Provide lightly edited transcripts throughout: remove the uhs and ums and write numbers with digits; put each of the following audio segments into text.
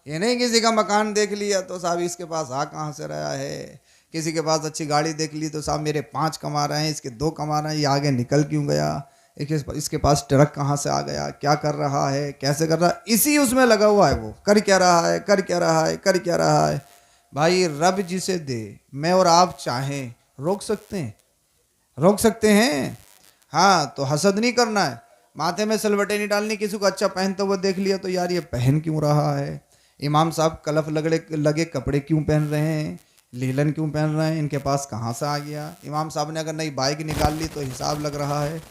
ये नहीं किसी का मकान देख लिया तो साहब इसके पास आ कहाँ से रहा है, किसी के पास अच्छी गाड़ी देख ली तो साहब मेरे 5 कमा रहे हैं, इसके 2 कमा रहे हैं, ये आगे निकल क्यों गया, इसके पास ट्रक कहाँ से आ गया, क्या कर रहा है, कैसे कर रहा है, इसी उसमें लगा हुआ है। वो कर क्या रहा है, कर क्या रहा है, कर क्या रहा है। भाई रब जिसे दे, मैं और आप चाहें रोक सकते हैं, रोक सकते हैं। हाँ, तो हसद नहीं करना है, माथे में सलवटें नहीं डालनी। किसी को अच्छा पहनते हुए देख लिया तो यार ये पहन क्यों रहा है, इमाम साहब कलफ लगे कपड़े क्यों पहन रहे हैं, लीलन क्यों पहन रहे हैं, इनके पास कहाँ से आ गया। इमाम साहब ने अगर नई बाइक निकाल ली तो हिसाब लग रहा है,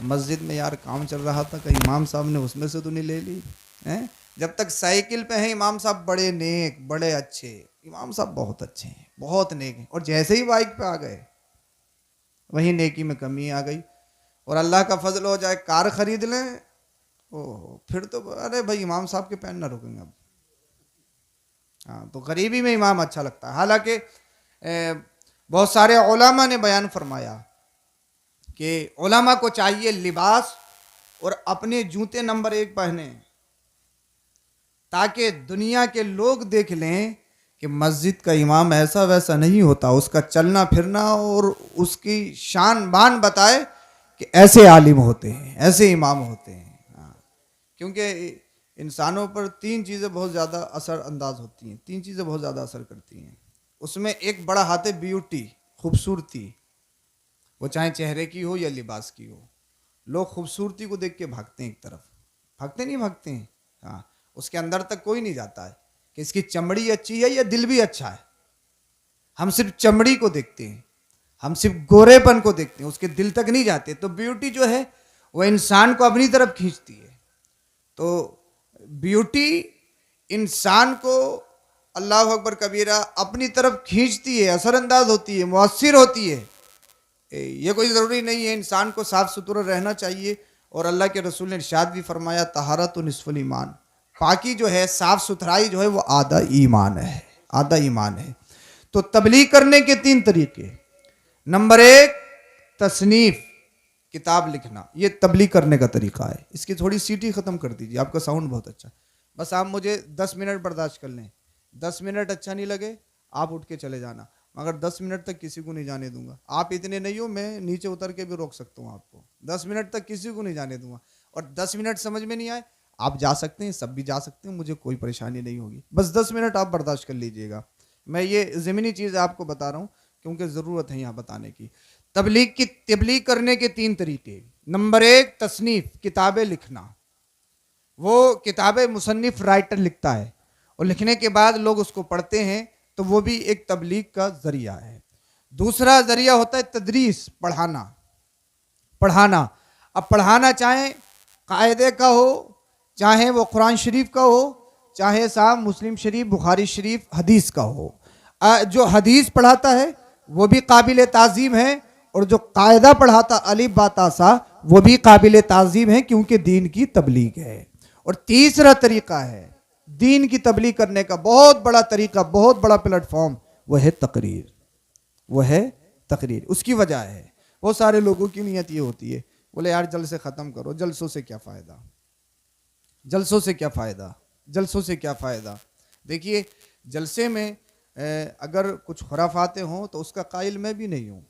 मस्जिद में यार काम चल रहा था, कहीं इमाम साहब ने उसमें से तो नहीं ले ली हैं। जब तक साइकिल पे हैं इमाम साहब बड़े नेक बड़े अच्छे, इमाम साहब बहुत अच्छे हैं, बहुत नेक हैं। और जैसे ही बाइक पे आ गए वहीं नेकी में कमी आ गई। और अल्लाह का फजल हो जाए कार खरीद लें, ओह फिर तो अरे भाई इमाम साहब के पैन ना रुकेंगे अब। हाँ, तो गरीबी में इमाम अच्छा लगता है। हालांकि बहुत सारे उलमा ने बयान फरमाया कि उलमा को चाहिए लिबास और अपने जूते नंबर 1 पहने, ताकि दुनिया के लोग देख लें कि मस्जिद का इमाम ऐसा वैसा नहीं होता, उसका चलना फिरना और उसकी शान बान बताए कि ऐसे आलिम होते हैं, ऐसे इमाम होते हैं। हाँ, क्योंकि इंसानों पर 3 चीज़ें बहुत ज़्यादा असर अंदाज होती हैं, 3 चीज़ें बहुत ज़्यादा असर करती हैं। उसमें एक बड़ा हाथ है ब्यूटी, खूबसूरती, वो चाहे चेहरे की हो या लिबास की हो। लोग खूबसूरती को देख के भागते हैं एक तरफ, भागते नहीं भागते हैं। हाँ, उसके अंदर तक कोई नहीं जाता है कि इसकी चमड़ी अच्छी है या दिल भी अच्छा है। हम सिर्फ चमड़ी को देखते हैं, हम सिर्फ गोरेपन को देखते हैं, उसके दिल तक नहीं जाते। तो ब्यूटी जो है वह इंसान को अपनी तरफ खींचती है। तो ब्यूटी इंसान को अल्लाह अकबर कबीरा अपनी तरफ खींचती है, असरअंदाज होती है, मुअस्सिर होती है। ये कोई ज़रूरी नहीं है, इंसान को साफ़ सुथरा रहना चाहिए। और अल्लाह के रसूल ने इरशाद भी फरमाया तहारत निस्फुल ईमान, पाकी जो है साफ़ सुथराई जो है वो आधा ईमान है, आधा ईमान है। तो तबलीग करने के 3 तरीके। नंबर 1 तसनीफ, किताब लिखना, ये तबलीग करने का तरीका है। इसकी थोड़ी सीटी ख़त्म कर दीजिए, आपका साउंड बहुत अच्छा, बस आप मुझे 10 मिनट बर्दाश्त कर लें। 10 मिनट अच्छा नहीं लगे आप उठ के चले जाना, मगर 10 मिनट तक किसी को नहीं जाने दूंगा। आप इतने नहीं हो, मैं नीचे उतर के भी रोक सकता हूँ आपको। 10 मिनट तक किसी को नहीं जाने दूंगा। और 10 मिनट समझ में नहीं आए आप जा सकते हैं, सब भी जा सकते हैं, मुझे कोई परेशानी नहीं होगी। बस 10 मिनट आप बर्दाश्त कर लीजिएगा। मैं ये ज़मीनी चीज़ आपको बता रहा हूँ क्योंकि ज़रूरत है यहाँ बताने की। तबलीग करने के 3 तरीके। नंबर 1 तसनीफ, किताबें लिखना। वो किताबें मुसन्निफ राइटर लिखता है और लिखने के बाद लोग उसको पढ़ते हैं, तो वो भी एक तबलीग का ज़रिया है। दूसरा ज़रिया होता है तदरीस, पढ़ाना। पढ़ाना, अब पढ़ाना चाहे कायदे का हो, चाहे वो कुरान शरीफ का हो, चाहे साहब मुस्लिम शरीफ, बुखारी शरीफ, हदीस का हो। जो हदीस पढ़ाता है वो भी काबिल ताज़ीम है, और जो कायदा पढ़ाता अलिफ बा ता सा वो भी काबिल ताज़ीम है, क्योंकि दीन की तबलीग है। और तीसरा तरीका है दीन की तबलीग करने का, बहुत बड़ा तरीका, बहुत बड़ा प्लेटफॉर्म, वो है तकरीर। वो है तकरीर। उसकी वजह है बहुत सारे लोगों की नीयत ये होती है, बोले यार जलसे ख़त्म करो, जलसों से क्या फ़ायदा, जलसों से क्या फ़ायदा, जलसों से क्या फ़ायदा। देखिए जलसे में अगर कुछ खुराफाते हों तो उसका कायल मैं भी नहीं हूँ,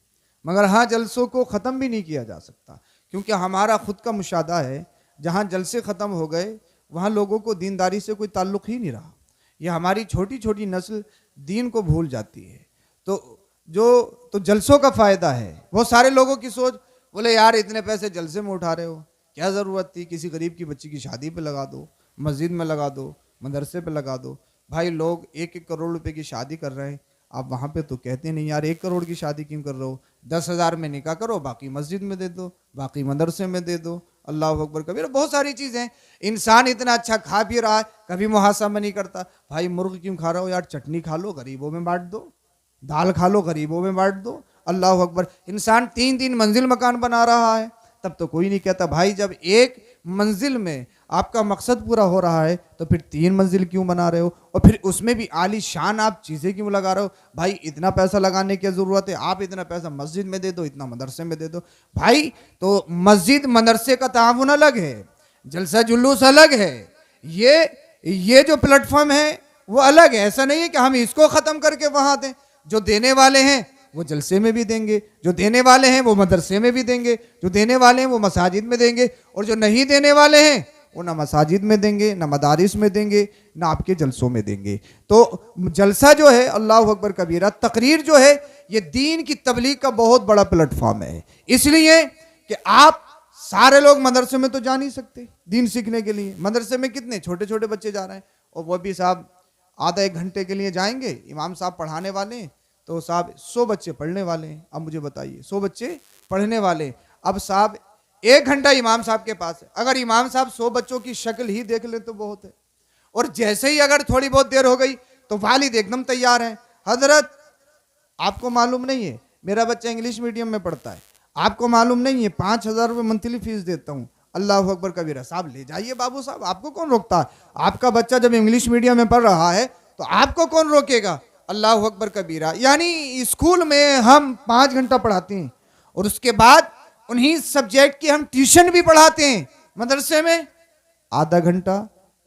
मगर हाँ जलसों को ख़त्म भी नहीं किया जा सकता, क्योंकि हमारा ख़ुद का मुशादा है जहाँ जलसे ख़त्म हो गए वहाँ लोगों को दीनदारी से कोई ताल्लुक़ ही नहीं रहा। ये हमारी छोटी छोटी नस्ल दीन को भूल जाती है। तो जलसों का फ़ायदा है। बहुत सारे लोगों की सोच, बोले यार इतने पैसे जलसे में उठा रहे हो, क्या ज़रूरत थी, किसी गरीब की बच्ची की शादी पे लगा दो, मस्जिद में लगा दो, मदरसे पे लगा दो। भाई लोग 1-1 करोड़ रुपए की शादी कर रहे हैं, आप वहाँ पे तो कहते नहीं यार 1 करोड़ की शादी क्यों कर रहे हो, 10,000 में निकाह करो, बाकी मस्जिद में दे दो, बाकी मदरसे में दे दो। अल्लाह अकबर कबीर। बहुत सारी चीज़ें, इंसान इतना अच्छा खा भी रहा है, कभी मुहासबा नहीं करता। भाई मुर्ग क्यों खा रहे हो यार, चटनी खा लो गरीबों में बांट दो, दाल खा लो गरीबों में बांट दो। अल्लाह अकबर। इंसान 3-3 मंजिल मकान बना रहा है, तब तो कोई नहीं कहता। भाई जब एक मंजिल में आपका मकसद पूरा हो रहा है तो फिर 3 मंजिल क्यों बना रहे हो, और फिर उसमें भी आली शान आप चीज़ें क्यों लगा रहे हो। भाई इतना पैसा लगाने की ज़रूरत है, आप इतना पैसा मस्जिद में दे दो, इतना मदरसे में दे दो। भाई तो मस्जिद मदरसे का ताउन अलग है, जलसा जुलूस अलग है। ये जो प्लेटफॉर्म है वो अलग है। ऐसा नहीं है कि हम इसको खत्म करके वहां दें। जो देने वाले हैं वो जलसे में भी देंगे, जो देने वाले हैं वो मदरसे में भी देंगे, जो देने वाले हैं वो मसाजिद में देंगे, और जो नहीं देने वाले हैं वो ना मसाजिद में देंगे, ना मदारिस में देंगे, ना आपके जलसों में देंगे। तो जलसा जो है, अल्लाह अकबर कबीरा, तकरीर जो है, ये दीन की तबलीग का बहुत बड़ा प्लेटफॉर्म है। इसलिए कि आप सारे लोग मदरसे में तो जा नहीं सकते दीन सीखने के लिए। मदरसे में कितने छोटे छोटे बच्चे जा रहे हैं, और वो भी साहब आधा एक घंटे के लिए जाएंगे। इमाम साहब पढ़ाने वाले हैं तो साहब 100 बच्चे पढ़ने वाले हैं। अब मुझे बताइए, 100 बच्चे पढ़ने वाले, अब साहब 1 घंटा इमाम साहब के पास है। अगर इमाम साहब 100 बच्चों की शक्ल ही देख ले तो बहुत है। और जैसे ही अगर थोड़ी बहुत देर हो गई तो वालिद एकदम तैयार हैं, हजरत आपको मालूम नहीं है मेरा बच्चा इंग्लिश मीडियम में पढ़ता है, आपको मालूम नहीं है 5,000 रुपये मंथली फीस देता हूँ। अल्लाह अकबर कबीरा। साहब ले जाइए बाबू साहब, आपको कौन रोकता है? आपका बच्चा जब इंग्लिश मीडियम में पढ़ रहा है तो आपको कौन रोकेगा? अल्लाह अकबर कबीरा। यानी स्कूल में हम 5 घंटा पढ़ाते हैं और उसके बाद उन्हीं सब्जेक्ट की हम ट्यूशन भी पढ़ाते हैं। मदरसे में आधा घंटा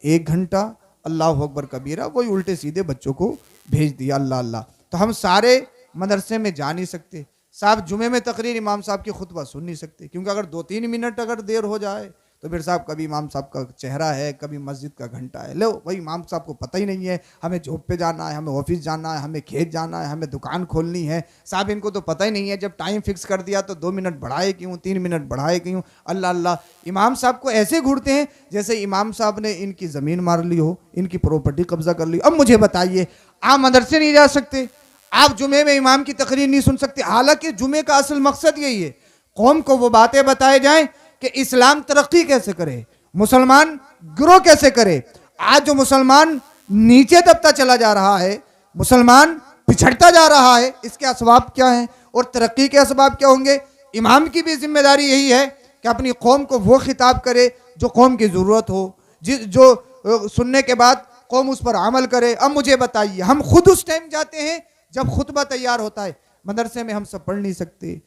1 घंटा, अल्लाह अकबर कबीरा, वही उल्टे सीधे बच्चों को भेज दिया। अल्लाह अल्लाह। तो हम सारे मदरसे में जा नहीं सकते। साहब जुमे में तकरीर इमाम साहब की खुतबा सुन नहीं सकते, क्योंकि अगर 2-3 मिनट अगर देर हो जाए तो फिर साहब कभी इमाम साहब का चेहरा है, कभी मस्जिद का घंटा है। लो भाई, इमाम साहब को पता ही नहीं है हमें जॉब पे जाना है, हमें ऑफिस जाना है, हमें खेत जाना है, हमें दुकान खोलनी है। साहब इनको तो पता ही नहीं है, जब टाइम फिक्स कर दिया तो 2 मिनट बढ़ाए क्यों, 3 मिनट बढ़ाए क्यों। अल्लाह अल्लाह। इमाम साहब को ऐसे घूरते हैं जैसे इमाम साहब ने इनकी ज़मीन मार ली हो, इनकी प्रॉपर्टी कब्जा कर ली। अब मुझे बताइए, आप मदरसे नहीं जा सकते, आप जुमे में इमाम की तकरीर नहीं सुन सकते। हालांकि जुमे का असल मकसद यही है, कौम को वो बातें बताए जाएं कि इस्लाम तरक्की कैसे करे, मुसलमान ग्रो कैसे करे। आज जो मुसलमान नीचे दबता चला जा रहा है, मुसलमान पिछड़ता जा रहा है, इसके असबाब क्या हैं और तरक्की के असबाब क्या होंगे। इमाम की भी जिम्मेदारी यही है कि अपनी कौम को वो खिताब करे जो कौम की ज़रूरत हो, जो सुनने के बाद कौम उस पर अमल करे। अब मुझे बताइए, हम खुद उस टाइम जाते हैं जब खुतबा तैयार होता है। मदरसे में हम सब पढ़ नहीं सकते,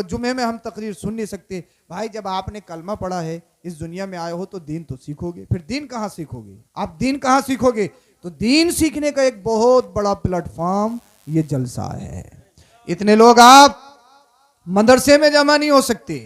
जुमे में हम तकरीर सुन नहीं सकते। भाई जब आपने कलमा पढ़ा है, इस दुनिया में आए हो तो दीन तो सीखोगे। फिर दीन कहाँ सीखोगे आप? दीन कहाँ सीखोगे? तो दीन सीखने का एक बहुत बड़ा प्लेटफॉर्म ये जलसा है। इतने लोग आप मदरसे में जमा नहीं हो सकते,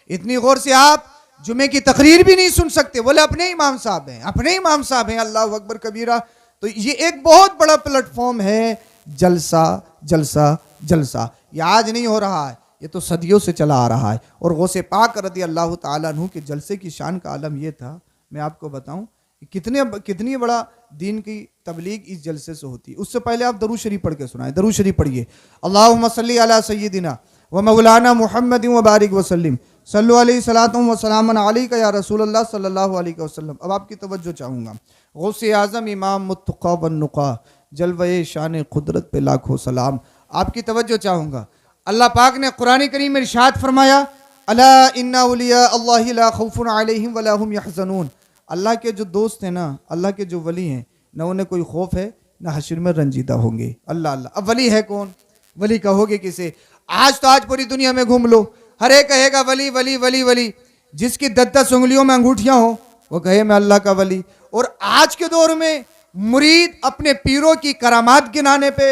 इतनी गौर से आप जुमे की तकरीर भी नहीं सुन सकते। बोले अपने इमाम साहब हैं, अपने इमाम साहब हैं। अल्लाह अकबर कबीरा। तो ये एक बहुत बड़ा प्लेटफॉर्म है जलसा जलसा जलसा। ये आज नहीं हो रहा है, ये तो सदियों से चला आ रहा है। और गौसे पाक रज़ी अल्लाह ताला अन्हु के जलसे की शान का आलम ये था, मैं आपको बताऊं कि कितनी बड़ा दीन की तबलीग इस जलसे से होती है। उससे पहले आप दरूद शरीफ पढ़ के सुनाएं। दरूद शरीफ पढ़िए, अल्लाहुम्मा सल्ली अला सय्यिदिना व मौलाना मुहम्मद व बारिक वसल्लिम सल्लु अलैहि सलातुम व सलामन अलैका या रसूलल्लाह सल्लल्लाहु अलैहि वसल्लम। अब आपकी तवज्जो चाहूँगा। गौसे आज़म इमाम मुत्तक़ा वन्नुक़ा, जलवे शान कुदरत पे लाखों सलाम। आपकी तवज्जो चाहूँगा। अल्लाह पाक ने कुरान करीम में इरशाद फरमाया, अला इन्ना औलिया अल्लाहि ला खौफुन अलैहिम वला हुम यहज़नून। अल्लाह के जो दोस्त हैं ना, अल्लाह के जो वली हैं ना, उन्हें कोई खौफ है ना हश्र में रंजीदा होंगे। अल्लाह अल्लाह। अब वली है कौन? वली कहोगे किसे? आज पूरी दुनिया में घूम लो, हर एक कहेगा वली वली वली वली। जिसकी 10-10 उंगलियों में अंगूठियाँ हो वो कहे मैं अल्लाह का वली। और आज के दौर में मुरीद अपने पीरों की करामात गिनाने पे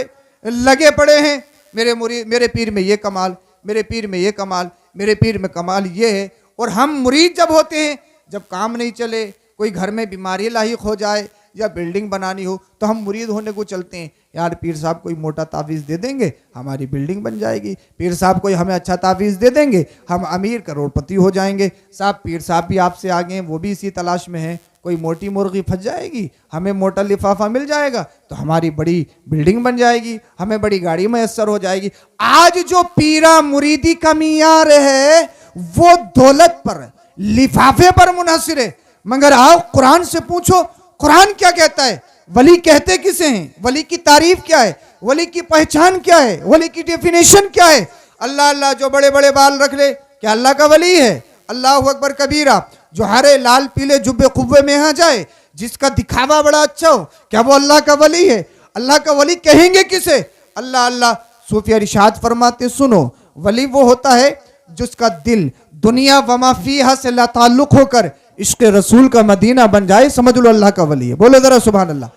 लगे पड़े हैं। मेरे पीर में ये कमाल, मेरे पीर में ये कमाल, मेरे पीर में कमाल ये है। और हम मुरीद जब होते हैं, जब काम नहीं चले, कोई घर में बीमारी लाहिक हो जाए या बिल्डिंग बनानी हो, तो हम मुरीद होने को चलते हैं। यार पीर साहब कोई मोटा तावीज़ दे देंगे, हमारी बिल्डिंग बन जाएगी। पीर साहब कोई हमें अच्छा तावीज़ दे देंगे, हम अमीर करोड़पति हो जाएंगे। साहब पीर साहब भी आपसे आगे हैं, वो भी इसी तलाश में हैं। कोई मोटी मुर्गी फंस जाएगी, हमें मोटा लिफाफा मिल जाएगा तो हमारी बड़ी बिल्डिंग बन जाएगी, हमें बड़ी गाड़ी मैसर हो जाएगी। आज जो पीरा मुरीदी का मियार है वो दौलत पर, लिफाफे पर मुनहसिर है। मगर आओ कुरान से पूछो, कुरान क्या कहता है? वली कहते किसे हैं? वली की तारीफ क्या है? वली की पहचान क्या है? वली की डेफिनेशन क्या है? अल्लाह अल्लाह जो बड़े बड़े बाल रख ले, क्या अल्लाह का वली है? अल्लाह अकबर कबीरा। जो हरे लाल पीले जुब्बे कुब्बे में आ जाए, जिसका दिखावा बड़ा अच्छा हो, क्या वो अल्लाह का वली है? अल्लाह का वली कहेंगे किसे? अल्लाह अल्लाह। सूफिया इरशाद फरमाते, सुनो, वली वो होता है जिसका दिल दुनिया वमा फीहा से ला ताल्लुक होकर इश्क़ रसूल का मदीना बन जाए, समझ लो अल्लाह का वली है। बोले जरा सुभान अल्लाह।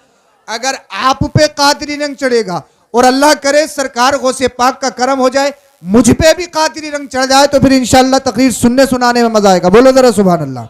अगर आप पे कादरी रंग चढ़ेगा और अल्लाह करे सरकार गौसे पाक का करम हो जाए, मुझ पे भी कादरी रंग चढ़ जाए, तो फिर इंशाअल्लाह तकरीर सुनने सुनाने में मजा आएगा। बोलो जरा सुभान अल्लाह।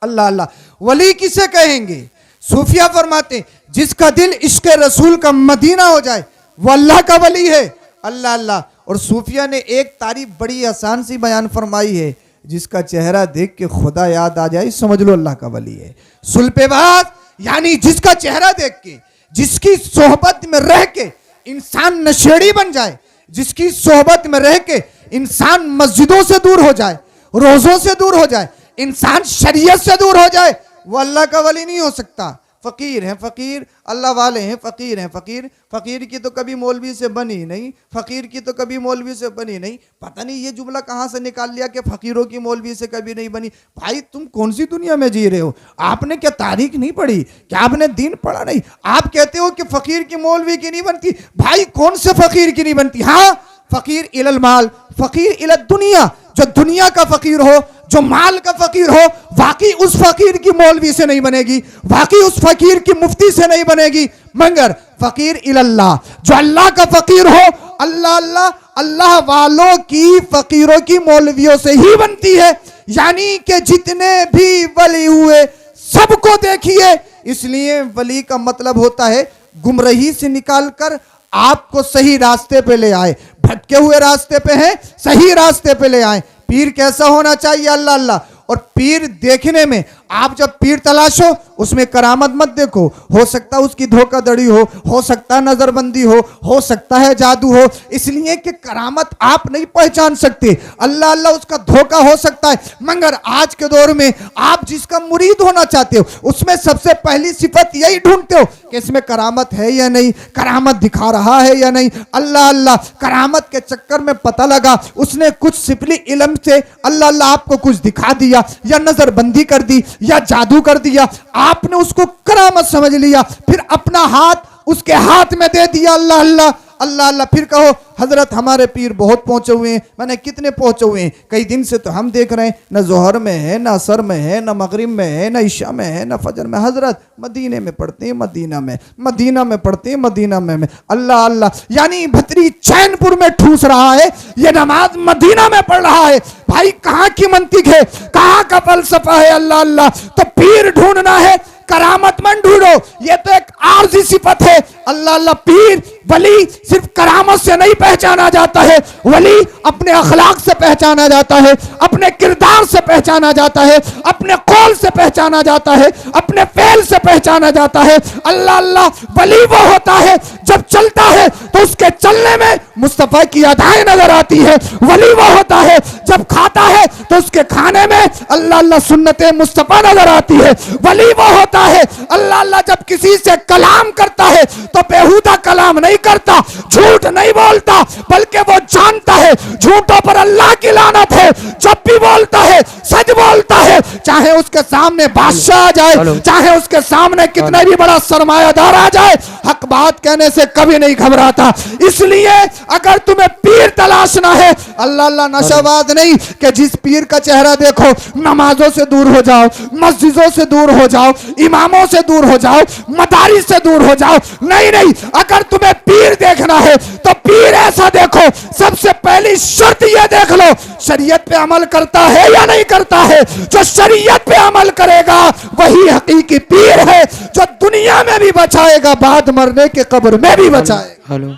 अल्लाह अल्लाह। वली किसे कहेंगे? सूफिया फरमाते हैं जिसका दिल इश्क रसूल का मदीना हो जाए वो अल्लाह का वली है। अल्लाह अल्लाह। और सूफिया ने एक तारीफ बड़ी आसान सी बयान फरमाई है, जिसका चेहरा देख के खुदा याद आ जाए समझ लो अल्लाह का वली है। सुल्पेबाज यानी जिसका चेहरा देख के, जिसकी सोहबत में रह के इंसान नशेड़ी बन जाए, जिसकी सोहबत में रह के इंसान मस्जिदों से दूर हो जाए, रोजों से दूर हो जाए, इंसान शरीयत से दूर हो जाए, वो अल्लाह का वली नहीं हो सकता। फकीर हैं फकीर, अल्लाह वाले हैं फकीर हैं फकीर। फकीर की तो कभी मौलवी से बनी नहीं, फकीर की तो कभी मौलवी से बनी नहीं। पता नहीं ये जुमला कहाँ से निकाल लिया कि फकीरों की मौलवी से कभी नहीं बनी। भाई तुम कौन सी दुनिया में जी रहे हो? आपने क्या तारीख नहीं पढ़ी? क्या आपने दीन पढ़ा नहीं? आप कहते हो कि फकीर की मौलवी की नहीं बनती। भाई कौन से फकीर की नहीं बनती? हाँ, फकीर इलल माल, फकीर इलल दुनिया। जो दुनिया का फकीर हो, जो माल का फकीर हो, वाकई उस फकीर की मौलवी से नहीं बनेगी, वाकई उस फकीर की मुफ्ती से नहीं बनेगी, मगर फकीर इल्लाह, जो अल्लाह का फकीर हो, अल्लाह अल्लाह अल्लाह वालों की फकीरों की मौलवियों से ही बनती है। यानी कि जितने भी वली हुए सबको देखिए। इसलिए वली का मतलब होता है गुमराही से निकालकर आपको सही रास्ते पे ले आए। भटके हुए रास्ते पे हैं, सही रास्ते पे ले आए। पीर कैसा होना चाहिए? अल्लाह अल्लाह। और पीर देखने में, आप जब पीर तलाशो उसमें करामत मत देखो। हो सकता है उसकी धोखाधड़ी हो सकता है नजरबंदी हो सकता है जादू हो, इसलिए कि करामत आप नहीं पहचान सकते। अल्लाह अल्लाह उसका धोखा हो सकता है। मगर आज के दौर में आप जिसका मुरीद होना चाहते हो उसमें सबसे पहली सिफत यही ढूंढते हो कि इसमें करामत है या नहीं, करामत दिखा रहा है या नहीं। अल्लाह अल्लाह। करामत के चक्कर में पता लगा उसने कुछ सिपली इल्म से अल्लाह अल्लाह आपको कुछ दिखा दिया, या नजरबंदी कर दी, या जादू कर दिया, आपने उसको करामत समझ लिया, फिर अपना हाथ उसके हाथ में दे दिया। अल्लाह अल्लाह अल्लाह अल्लाह। फिर कहो हजरत हमारे पीर बहुत पहुंचे हुए हैं। मैंने कितने पहुंचे हुए हैं? कई दिन से तो हम देख रहे हैं, न जोहर में है, न असर में है, न मगरिब में है, न इशा में है, न फजर में। हजरत मदीने में पढ़ते हैं, मदीना में पढ़ते हैं, मदीना में। अल्लाह अल्लाह। यानी भतरी चैनपुर में ठूस रहा है, ये नमाज मदीना में पढ़ रहा है। भाई कहाँ की मंतिक है, कहाँ का फलसफा है? अल्लाह अल्लाह। तो पीर ढूंढना है, करामत मन ढूंढो, ये तो एक आर्जी सिफत है। अल्लाह अल्लाह। पीर वली सिर्फ करामत से नहीं पहचाना जाता है, वली अपने अखलाक से पहचाना जाता है, अपने किरदार से पहचाना जाता है, अपने कौल से पहचाना जाता है, अपने फेल से पहचाना जाता है। अल्लाह अल्लाह। वली वो होता है जब चलता है तो उसके चलने में मुस्तफा की अदाएं नजर आती है। वली वो होता है जब खाता है तो उसके खाने में अल्लाह अल्लाह सुन्नते मुस्तफा नजर आती है। वली वो होता है अल्लाह अल्लाह जब किसी से कलाम करता है तो बेहुदा कलाम नहीं करता, झूठ नहीं बोलता, बल्कि वो जानता है झूठों पर अल्लाह की लानत है। जब भी बोलता है सच बोलता है, चाहे उसके सामने बादशाह आ जाए, चाहे उसके सामने कितना भी बड़ा सरमायादार आ जाए, हक बात कहने से कभी नहीं घबराता। इसलिए अगर तुम्हें पीर तलाशना है, अल्लाह अल्लाह नशाबाज नहीं कि जिस पीर का चेहरा देखो नमाजों से दूर हो जाओ, मस्जिदों से दूर हो जाओ, इमामों से दूर हो जाओ, मदारिस से दूर हो जाओ। नहीं नहीं, अगर तुम्हें पीर देखना है तो पीर ऐसा देखो, सबसे पहली शर्त यह देख लो शरीयत पे अमल करता है या नहीं करता है। जो शरीयत पे अमल करेगा वही हकीकी पीर है, जो दुनिया में भी बचाएगा, बाद मरने के कब्र में भी बचाएगा। Hello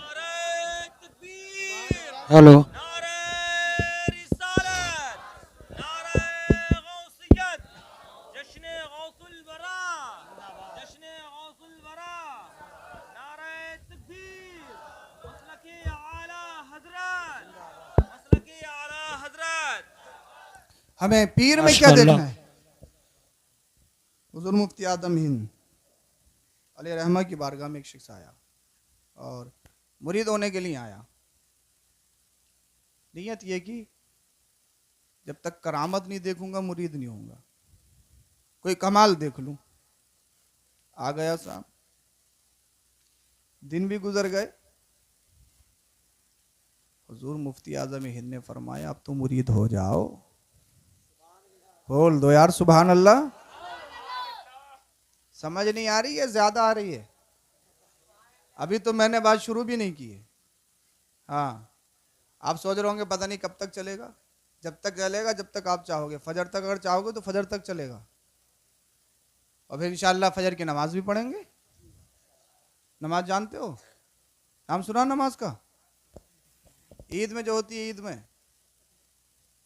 hello. हमें पीर में क्या देखना है? हुजूर मुफ्ती आदम हिंद अलैहि रहमा की बारगाह में एक शख्स आया और मुरीद होने के लिए आया। नियत ये की जब तक करामत नहीं देखूंगा मुरीद नहीं होऊंगा, कोई कमाल देख लूं। आ गया साहब, दिन भी गुजर गए। हुजूर मुफ्ती आजम हिंद ने फरमाया अब तो मुरीद हो जाओ। बोल दो यार सुभान अल्लाह। समझ नहीं आ रही है, ज्यादा आ रही है? अभी तो मैंने बात शुरू भी नहीं की है। हाँ, आप सोच रहे होंगे पता नहीं कब तक चलेगा। जब तक चलेगा जब तक आप चाहोगे। फजर तक अगर चाहोगे तो फजर तक चलेगा, और फिर इंशाअल्लाह फजर की नमाज भी पढ़ेंगे। नमाज जानते हो? नाम सुना नमाज का? ईद में जो होती है, ईद में,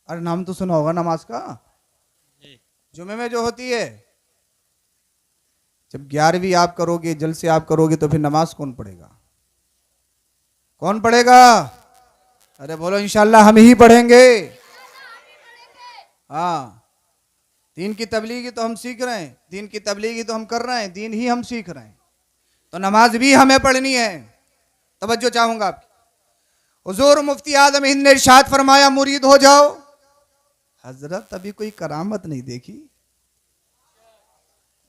अरे नाम तो सुना होगा नमाज का। जुमे में जो होती है, जब 11वीं आप करोगे, जलसे आप करोगे, तो फिर नमाज कौन पढ़ेगा? कौन पढ़ेगा? अरे बोलो इंशाअल्लाह हम ही पढ़ेंगे। हाँ, दीन की तबलीगी तो हम सीख रहे हैं, दीन की तबलीगी तो हम कर रहे हैं, दीन ही हम सीख रहे हैं, तो नमाज भी हमें पढ़नी है। तवज्जो चाहूंगा आपकी। हुजूर मुफ्ती आजम हिंद ने इरशाद फरमाया, मुरीद हो जाओ। हजरत अभी कोई करामत नहीं देखी।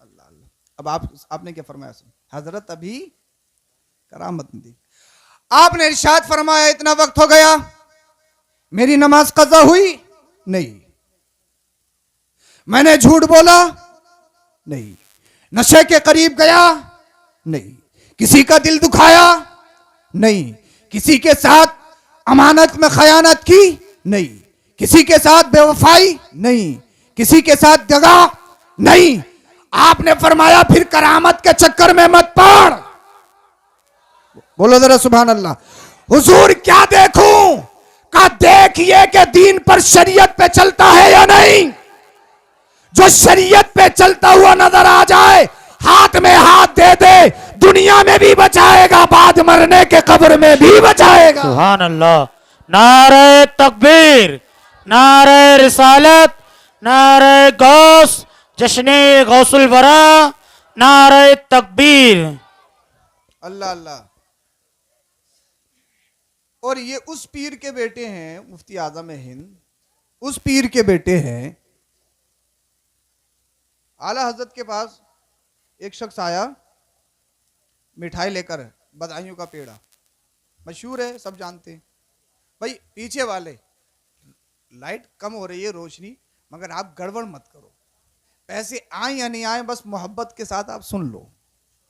अल्लाह अल्लाह। अब आपने क्या फरमाया? हजरत अभी करामत नहीं देखी। आपने इरशाद फरमाया, इतना वक्त हो गया, मेरी नमाज कज़ा हुई नहीं, मैंने झूठ बोला नहीं, नशे के करीब गया नहीं, किसी का दिल दुखाया नहीं, किसी के साथ अमानत में खयानत की नहीं, किसी के साथ बेवफाई नहीं, किसी के साथ दगा नहीं। आपने फरमाया फिर करामत के चक्कर में मत पड़। बोलो जरा सुभान अल्लाह। हुजूर क्या देखूं? का देखिए कि दीन पर शरीयत पे चलता है या नहीं। जो शरीयत पे चलता हुआ नजर आ जाए, हाथ में हाथ दे दे, दुनिया में भी बचाएगा, बाद मरने के कब्र में भी बचाएगा। सुभान अल्लाह। नारे तकबीर, नारे रिसालत, नारे गौस, जश्ने गौसुल वरा, नारे तकबीर। अल्लाह अल्लाह। और ये उस पीर के बेटे हैं, मुफ्ती आजम हिंद, उस पीर के बेटे हैं। आला हजरत के पास एक शख्स आया मिठाई लेकर, बदायूं का पेड़ा, मशहूर है, सब जानते हैं। भाई पीछे वाले, लाइट कम हो रही है, रोशनी, मगर आप गड़बड़ मत करो, पैसे आए या नहीं आए, बस मोहब्बत के साथ आप सुन लो।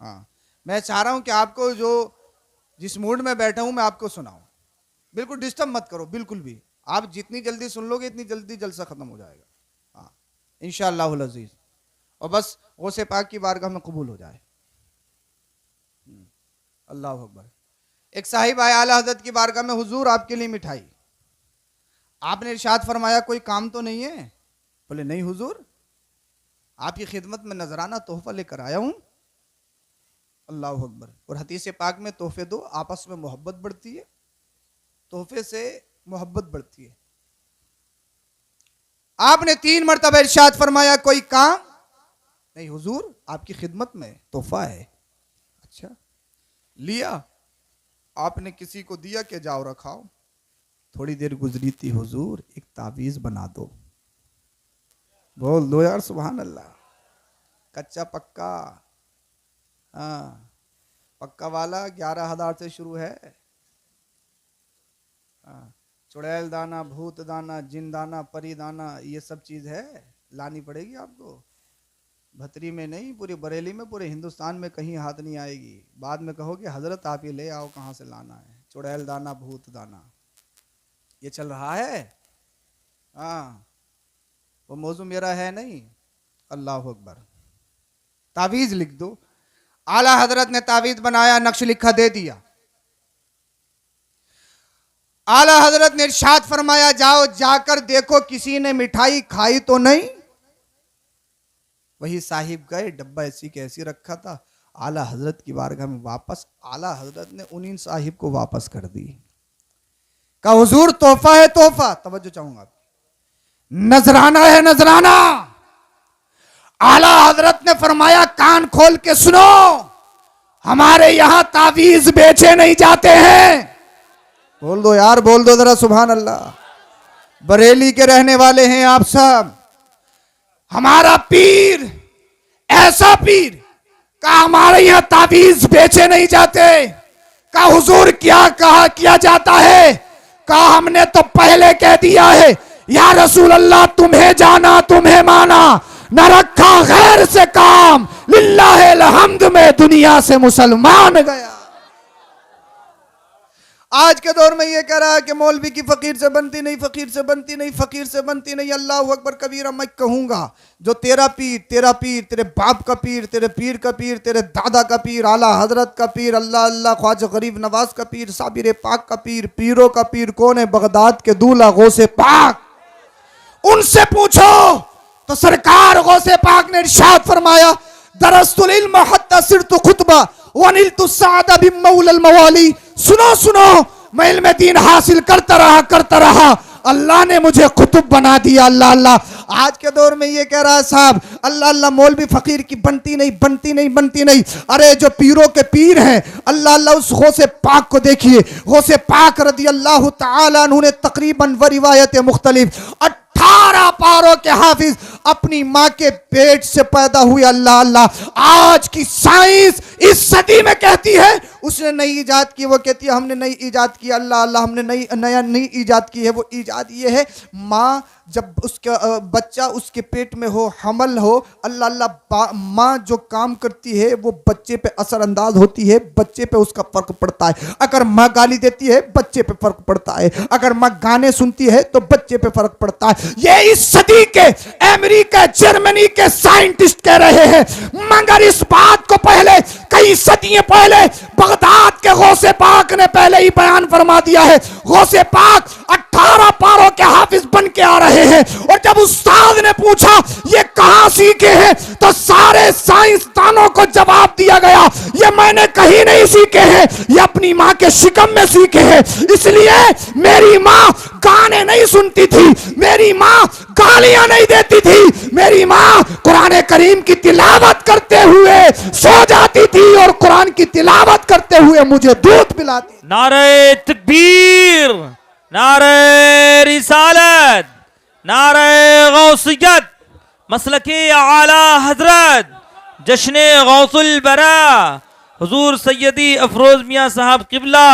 हाँ, मैं चाह रहा हूं कि आपको जो जिस मूड में बैठा हूं मैं आपको सुनाऊं, बिल्कुल डिस्टर्ब मत करो, बिल्कुल भी। आप जितनी जल्दी सुन लोगे इतनी जल्दी जलसा खत्म हो जाएगा। हाँ इंशाअल्लाहुल अज़ीज़। और बस गौसे पाक की बारगाह में कबूल हो जाए। अल्लाह अकबर। एक साहिब आए आला हजरत की बारगाह में, हुजूर आपके लिए मिठाई। आपने इरशाद फरमाया कोई काम तो नहीं है? बोले नहीं हुजूर, आपकी खिदमत में नजराना तोहफा लेकर आया हूं। अल्लाह अकबर। और हदीस पाक में तोहफे दो, आपस में मोहब्बत बढ़ती है, तोहफे से मोहब्बत बढ़ती है। आपने 3 मरतबा इरशाद फरमाया कोई काम नहीं हुजूर, आपकी खिदमत में तोहफा है। अच्छा, लिया, आपने किसी को दिया कि जाओ रखाओ। थोड़ी देर गुजरी थी, हुजूर एक तावीज बना दो। बोल दो यार सुभान अल्लाह। कच्चा पक्का, हाँ, पक्का वाला 11,000 से शुरू है। चुड़ैल दाना, भूत दाना, जिन दाना, परी दाना, ये सब चीज है, लानी पड़ेगी आपको। भतरी में नहीं, पूरी बरेली में, पूरे हिंदुस्तान में कहीं हाथ नहीं आएगी। बाद में कहोगे हजरत आप ही ले आओ, कहाँ से लाना है। चुड़ैल दाना, भूत दाना, ये चल रहा है। हाँ, वो मौजू मेरा है नहीं। अल्लाह अकबर। तावीज लिख दो। आला हजरत ने तावीज बनाया, नक्श लिखा, दे दिया। आला हजरत ने इरशाद फरमाया जाओ जाकर देखो किसी ने मिठाई खाई तो नहीं। वही साहिब गए, डब्बा ऐसी कैसी रखा था, आला हजरत की बारगाह में वापस, आला हजरत ने उन्हीं साहिब को वापस कर दी। कहा हुजूर तोहफा है, तोहफा। तवज्जो चाहूंगा, नजराना है, नजराना। आला हजरत ने फरमाया कान खोल के सुनो, हमारे यहां तावीज बेचे नहीं जाते हैं। बोल दो यार, बोल दो जरा सुभान अल्लाह। बरेली के रहने वाले हैं आप सब। हमारा पीर ऐसा पीर का हमारे यहां तावीज बेचे नहीं जाते। का हुजूर क्या कहा किया जाता है? का हमने तो पहले कह दिया है या रसूल अल्लाह, तुम्हें जाना तुम्हें माना, न रखा गैर से काम, लिल्लाहिल हम्द में दुनिया से मुसलमान गया। आज के दौर में ये कह रहा है कि मौलवी की फकीर से बनती नहीं, फकीर से बनती नहीं, फकीर से बनती नहीं। अल्लाह अकबर कबीरा। मैं कहूंगा जो तेरा पीर, तेरे बाप का पीर, तेरे पीर का पीर, तेरे दादा का पीर, आला हजरत का पीर, अल्लाह अल्लाह ख्वाजा गरीब नवाज का पीर, साबिर पाक का पीर, पीरों का पीर कौन है? बगदाद के दूल्हा गौसे पाक। उनसे पूछो तो सरकार गौसे पाक ने इरशाद फरमाया, दरस्तुल इल्म हत्ता सिरतु खुतबा वनिलतु सादा बिमौलल मवाली। सुनो सुनो, मैं इल्म दीन हासिल करता रहा, अल्लाह ने मुझे कुतुब बना दिया। अल्लाह अल्लाह। आज के दौर में ये कह रहा है साहब, अल्लाह अल्लाह मौलवी फकीर की बनती नहीं, बनती नहीं, बनती नहीं। अरे जो पीरों के पीर हैं, अल्लाह अल्लाह उस गौसे पाक को देखिए। गौसे पाक रदी अल्लाह ताला अन्हु ने तकरीबन व रिवायत मुख्तलिफ 18 पारों के हाफिज अपनी माँ के पेट से पैदा हुए। अल्लाह अल्लाह। आज की साइंस इस सदी में कहती है उसने नई इजाद की, वो कहती है हमने नई इजाद की। अल्लाह अल्लाह, हमने नई इजाद की है। वो इजाद ये है, माँ जब उसका बच्चा उसके पेट में हो, हमल हो, अल्लाह अल्लाह, माँ जो काम करती है वो बच्चे पे असरअंदाज होती है, बच्चे पे उसका फर्क पड़ता है। अगर माँ गाली देती है बच्चे पे फर्क पड़ता है, अगर माँ गाने सुनती है तो बच्चे पे फर्क पड़ता है। ये इस सदी के अमेरिका जर्मनी के साइंटिस्ट कह रहे हैं, मगर इस बात को पहले कई सदियां पहले बगदाद के गौसे पाक ने पहले ही बयान फरमा दिया है। गौसे पाक 18 पारों के हाफिज बन के आ रहे हैं। और जब उस्ताद ने पूछा ये कहां सीखे हैं, तो सारे साइंसदानों को जवाब दिया गया, ये मैंने कहीं नहीं सीखे हैं, ये अपनी मां के शिकम में सीखे हैं। इसलिए मेरी मां गाने नहीं सुनती थी, मेरी मां गालियां नहीं देती थी, मेरी मां कुरान करीम की तिलावत करते हुए सो जाती थी और कुरान की तिलावत करते हुए मुझे दूध पिलाती। नारे तकबीर, नारे रिसालत, नारे गौसियत, मसलके आला हजरत, जश्ने गौसुल बरा, हुजूर सैयदी अफरोज मियां साहब किबला,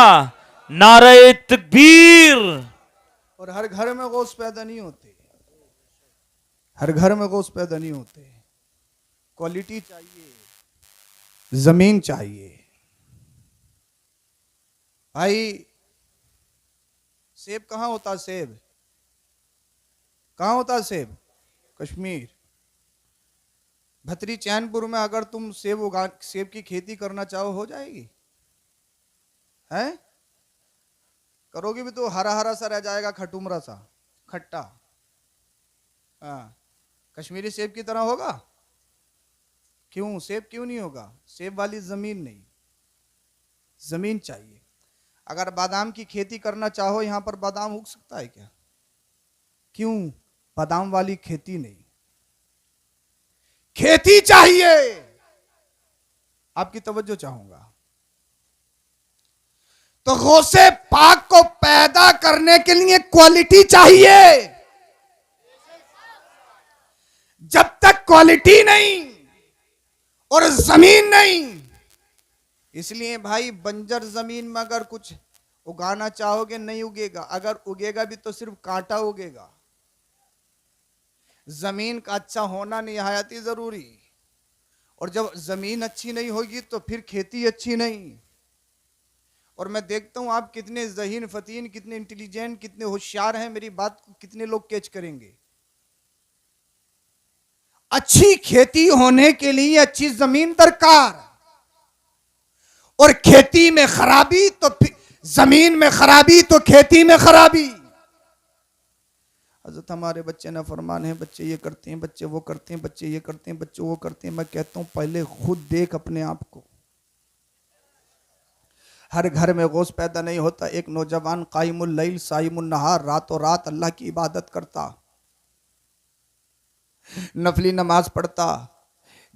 नारे तकबीर। और हर घर में गौस पैदा नहीं होते, हर घर में गौस पैदा नहीं होते। क्वालिटी चाहिए, जमीन चाहिए। भाई सेब कहाँ होता है? सेब कहाँ होता है? सेब कश्मीर, भतरी चैनपुर में अगर तुम सेब की खेती करना चाहो हो जाएगी? है करोगे भी तो हरा हरा सा रह जाएगा, खटुमरा सा, खट्टा। हाँ, कश्मीरी सेब की तरह होगा? क्यों? सेब क्यों नहीं होगा? सेब वाली जमीन नहीं, जमीन चाहिए। अगर बादाम की खेती करना चाहो, यहां पर बादाम उग सकता है क्या? क्यों? बादाम वाली खेती नहीं, खेती चाहिए। आपकी तवज्जो चाहूंगा। तो गौसे पाक को पैदा करने के लिए क्वालिटी चाहिए। जब तक क्वालिटी नहीं और जमीन नहीं, इसलिए भाई बंजर जमीन में अगर कुछ उगाना चाहोगे नहीं उगेगा, अगर उगेगा भी तो सिर्फ कांटा उगेगा। जमीन का अच्छा होना निहायती जरूरी। और जब जमीन अच्छी नहीं होगी तो फिर खेती अच्छी नहीं। और मैं देखता हूं आप कितने ज़हीन फतीन, कितने इंटेलिजेंट, कितने होशियार हैं, मेरी बात को कितने लोग कैच करेंगे। अच्छी खेती होने के लिए अच्छी जमीन दरकार, और खेती में खराबी तो जमीन में खराबी तो खेती में खराबी। हजरत हमारे बच्चे ना फरमान है, बच्चे ये करते हैं, बच्चे वो करते हैं, बच्चे ये करते हैं, बच्चे वो करते हैं। मैं कहता हूं पहले खुद देख अपने आप को। हर घर में गौस पैदा नहीं होता। एक नौजवान कायमुल लैल साइमुन नहार, रातों रात अल्लाह की इबादत करता, नफली नमाज पढ़ता,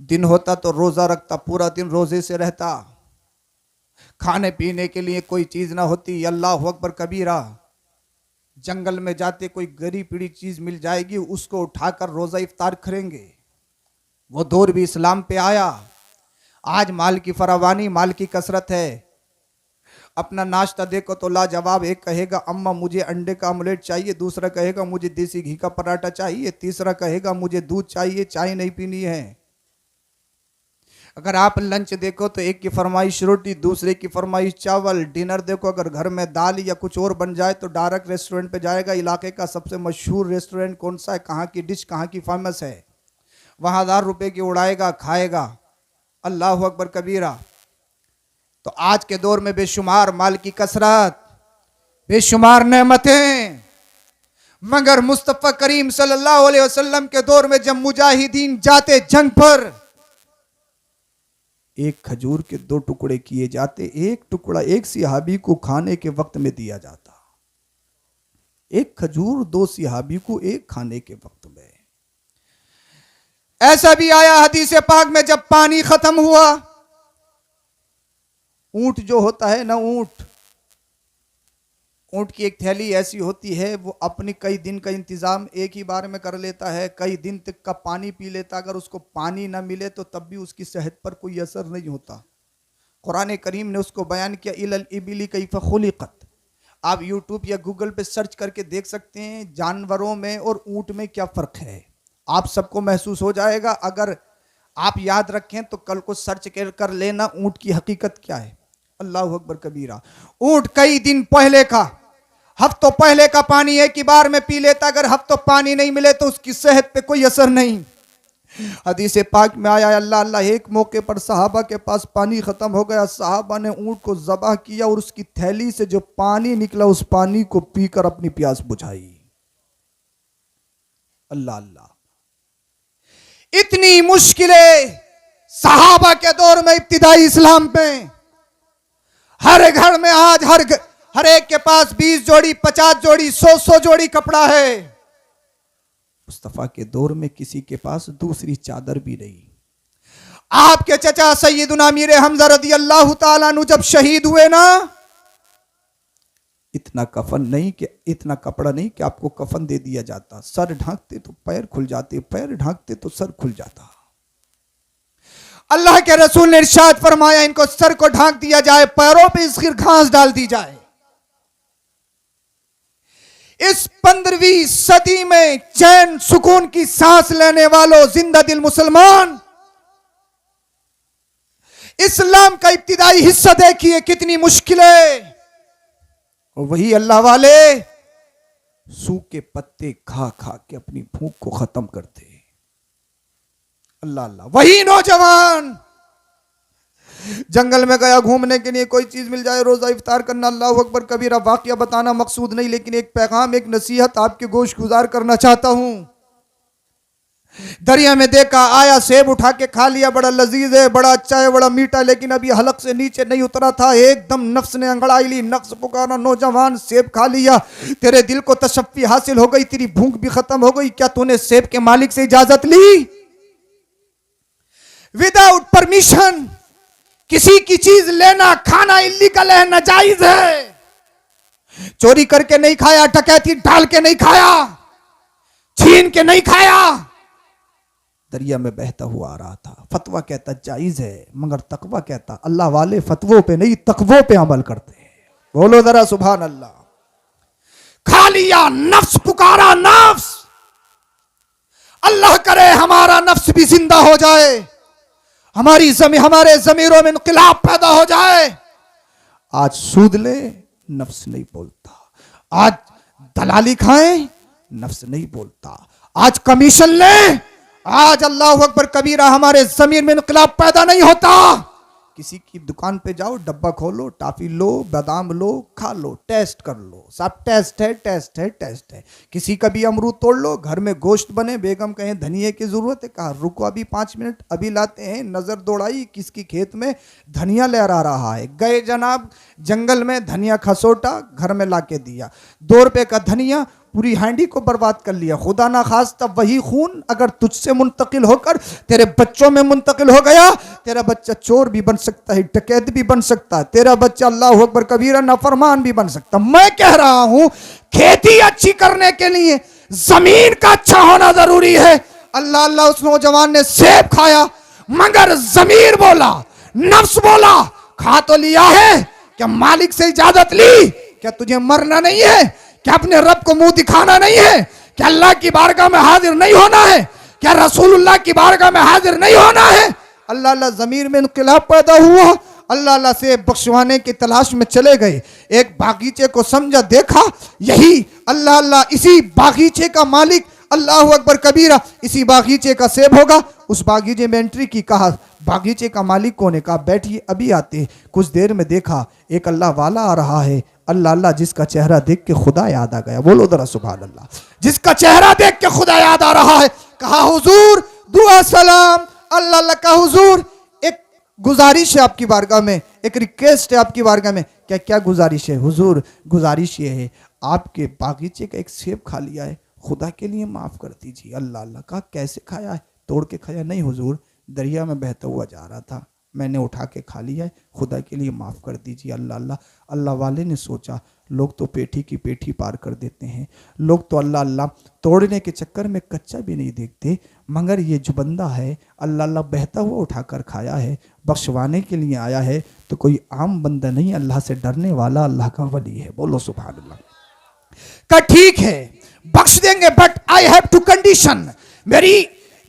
दिन होता तो रोजा रखता, पूरा दिन रोजे से रहता, खाने पीने के लिए कोई चीज ना होती, अल्लाह अकबर कबीरा। जंगल में जाते कोई गरी पीड़ी चीज मिल जाएगी, उसको उठाकर रोजा इफ्तार करेंगे। वो दौर भी इस्लाम पे आया। आज माल की फरावानी, माल की कसरत है। अपना नाश्ता देखो तो लाजवाब। एक कहेगा अम्मा मुझे अंडे का ऑमलेट चाहिए, दूसरा कहेगा मुझे देसी घी का पराठा चाहिए, तीसरा कहेगा मुझे दूध चाहिए, चाय नहीं पीनी है। अगर आप लंच देखो तो एक की फरमाइश रोटी, दूसरे की फरमाइश चावल। डिनर देखो अगर घर में दाल या कुछ और बन जाए तो डायरेक्ट रेस्टोरेंट पे जाएगा। इलाके का सबसे मशहूर रेस्टोरेंट कौन सा है, कहाँ की डिश कहाँ की फेमस है, वहाँ 1000 रुपए की उड़ाएगा, खाएगा। अल्लाह अकबर कबीरा। तो आज के दौर में बेशुमार माल की कसरत, बेशुमार नेमतें, मगर मुस्तफ़ा करीम सल्लल्लाहु अलैहि वसल्लम के दौर में जब मुजाहिदीन जाते जंग पर, एक खजूर के 2 टुकड़े किए जाते, एक टुकड़ा एक सिहाबी को खाने के वक्त में दिया जाता। एक खजूर 2 सिहाबी को एक खाने के वक्त में। ऐसा भी आया हदीस पाक में, जब पानी खत्म हुआ, ऊंट जो होता है ना, ऊंट की एक थैली ऐसी होती है, वो अपनी कई दिन का इंतजाम एक ही बार में कर लेता है, कई दिन तक का पानी पी लेता। अगर उसको पानी ना मिले तो तब भी उसकी सेहत पर कोई असर नहीं होता। कुरान करीम ने उसको बयान किया, इलल इबिली कैफ खुलिकत। आप यूट्यूब या गूगल पे सर्च करके देख सकते हैं जानवरों में और ऊंट में क्या फ़र्क है। आप सबको महसूस हो जाएगा। अगर आप याद रखें तो कल को सर्च कर लेना ऊंट की हकीकत क्या है। अल्लाह अकबर कबीरा। ऊंट कई दिन पहले का, हफ्तों पहले का पानी एक ही बार में पी लेता। अगर हफ्तों पानी नहीं मिले तो उसकी सेहत पे कोई असर नहीं। हदीस पाक में आया, अल्लाह अल्लाह, एक मौके पर सहाबा के पास पानी खत्म हो गया। सहाबा ने ऊंट को ज़बह किया और उसकी थैली से जो पानी निकला उस पानी को पीकर अपनी प्यास बुझाई। अल्लाह अल्लाह। इतनी मुश्किलें सहाबा के दौर में, इब्तिदाई इस्लाम में। हर घर में आज हर एक के पास 20 जोड़ी, 50 जोड़ी, 100 जोड़ी कपड़ा है। मुस्तफा के दौर में किसी के पास दूसरी चादर भी नहीं। आपके चचा सैयदुना मीर हमजा रदी अल्लाह ताला अन्हु जब शहीद हुए ना, इतना कफन नहीं कि, इतना कपड़ा नहीं कि आपको कफन दे दिया जाता। सर ढांकते तो पैर खुल जाते, पैर ढांकते तो सर खुल जाता। अल्लाह के रसूल ने इरशाद फरमाया, इनको सर को ढांक दिया जाए, पैरों पे इसकी घास डाल दी जाए। इस 15वीं सदी में चैन सुकून की सांस लेने वालों, जिंदा दिल मुसलमान, इस्लाम का इब्तिदाई हिस्सा देखिए कितनी मुश्किलें। और वही अल्लाह वाले सूखे पत्ते खा खा के अपनी भूख को खत्म करते। अल्लाह अल्लाह। वही नौजवान जंगल में गया घूमने के लिए, कोई चीज मिल जाए रोजा इफ्तार करना। अल्लाह अकबर कबीरा। वाकया बताना मकसूद नहीं, लेकिन एक पैगाम, एक नसीहत आपके गोश गुजार करना चाहता हूं। दरिया में देखा, आया, सेब उठा के खा लिया, बड़ा लजीज है, बड़ा अच्छा है, बड़ा मीठा, लेकिन अभी हलक से नीचे नहीं उतरा था। एकदम नफ्स ने अंगड़ाई ली, नफ्स पुकारा, नौजवान सेब खा लिया, तेरे दिल को तशफ़ी हासिल हो गई, तेरी भूख भी खत्म हो गई, क्या तूने सेब के मालिक से इजाजत ली? विदाउट परमिशन किसी की चीज लेना, खाना इल्लीगल है, नाजायज है। चोरी करके नहीं खाया, डकैती डाल के नहीं खाया, छीन के नहीं खाया। दरिया में बहता हुआ आ रहा था। फतवा कहता जायज है, मगर तकवा कहता अल्लाह वाले फतवों पे नहीं तकवों पे अमल करते हैं। बोलो जरा सुभान अल्लाह। खा लिया, नफ्स पुकारा, नफ्स। अल्लाह करे हमारा नफ्स भी जिंदा हो जाए, हमारे ज़मीरों में इनक़िलाब पैदा हो जाए। आज सूद ले, नफ्स नहीं बोलता। आज दलाली खाएं, नफ्स नहीं बोलता। आज कमीशन ले, आज अल्लाह अकबर कबीरा, हमारे ज़मीर में इनक़िलाब पैदा नहीं होता। किसी की दुकान पे जाओ, डब्बा खोलो, टाफी लो, बादाम लो, खा लो, टेस्ट कर लो, सब टेस्ट है, टेस्ट है, टेस्ट है। किसी का भी अमरूद तोड़ लो, घर में गोश्त बने, बेगम कहें धनिये की जरूरत है, कहा रुको अभी 5 मिनट, अभी लाते हैं। नजर दौड़ाई, किसकी खेत में धनिया लहरा रहा है, गए जनाब जंगल में, धनिया खसोटा, घर में लाके दिया। 2 रुपए का धनिया पूरी हांडी को बर्बाद कर लिया। खुदा ना खास्ता वही खून अगर तुझसे मुंतकिल होकर तेरे बच्चों में मुंतकिल हो गया, तेरा बच्चा चोर भी बन सकता है, डकैत भी बन सकता है, तेरा बच्चा अल्लाह अकबर कबीरा नाफरमान भी बन सकता। मैं कह रहा हूं खेती अच्छी करने के लिए जमीन का अच्छा होना जरूरी है। अल्लाह अल्लाह, उस नौजवान ने सेब खाया, मगर जमीर बोला, नफ्स बोला, खा तो लिया है, क्या मालिक से इजाजत ली? क्या तुझे मरना नहीं है? क्या अपने रब को मुंह दिखाना नहीं है? क्या अल्लाह की बारगाह में हाजिर नहीं होना है? क्या रसूलुल्लाह की बारगाह में हाजिर नहीं होना है? अल्लाह अल्लाह ज़मीर में इनकलाब पैदा हुआ। अल्लाह अल्लाह से बख्शवाने की तलाश में चले गए। एक बागीचे को समझा, देखा यही अल्लाह अल्लाह इसी बागीचे का मालिक, अल्लाह अकबर कबीरा, इसी बागीचे का सेब होगा। उस बागीचे में एंट्री की, कहा बागीचे का मालिक कौन है? कहा बैठिए अभी आते हैं। कुछ देर में देखा एक अल्लाह वाला आ रहा है। अल्लाह अल्लाह जिसका चेहरा देख के खुदा याद आ गया। बोलो जरा सुभान अल्लाह। जिसका चेहरा देख के खुदा याद आ रहा है। कहा हुजूर दुआ सलाम। अल्लाह अल्लाह का हुजूर एक गुजारिश है आपकी बारगाह में, एक रिक्वेस्ट है आपकी बारगाह में। क्या क्या गुजारिश है? हुजूर गुजारिश ये है, आपके बागीचे का एक सेब खा लिया है, खुदा के लिए माफ़ कर दीजिए। अल्लाह अल्लाह। कहा कैसे खाया है? तोड़ के खाया? नहीं हुजूर, दरिया में बहता हुआ जा रहा था, मैंने उठा के खा लिया है, खुदा के लिए माफ़ कर दीजिए। अल्लाह अल्लाह। अल्लाह वाले ने सोचा लोग तो पेठी की पेठी पार कर देते हैं, लोग तो अल्लाह अल्लाह तोड़ने के चक्कर में कच्चा भी नहीं देखते, मगर ये जो बंदा है अल्लाह अल्लाह बहता हुआ उठाकर खाया है, बख्शवाने के लिए आया है, तो कोई आम बंदा नहीं, अल्लाह से डरने वाला अल्लाह का वली है। बोलो सुभान अल्लाह। का ठीक है बख्श देंगे, but I have two condition, मेरी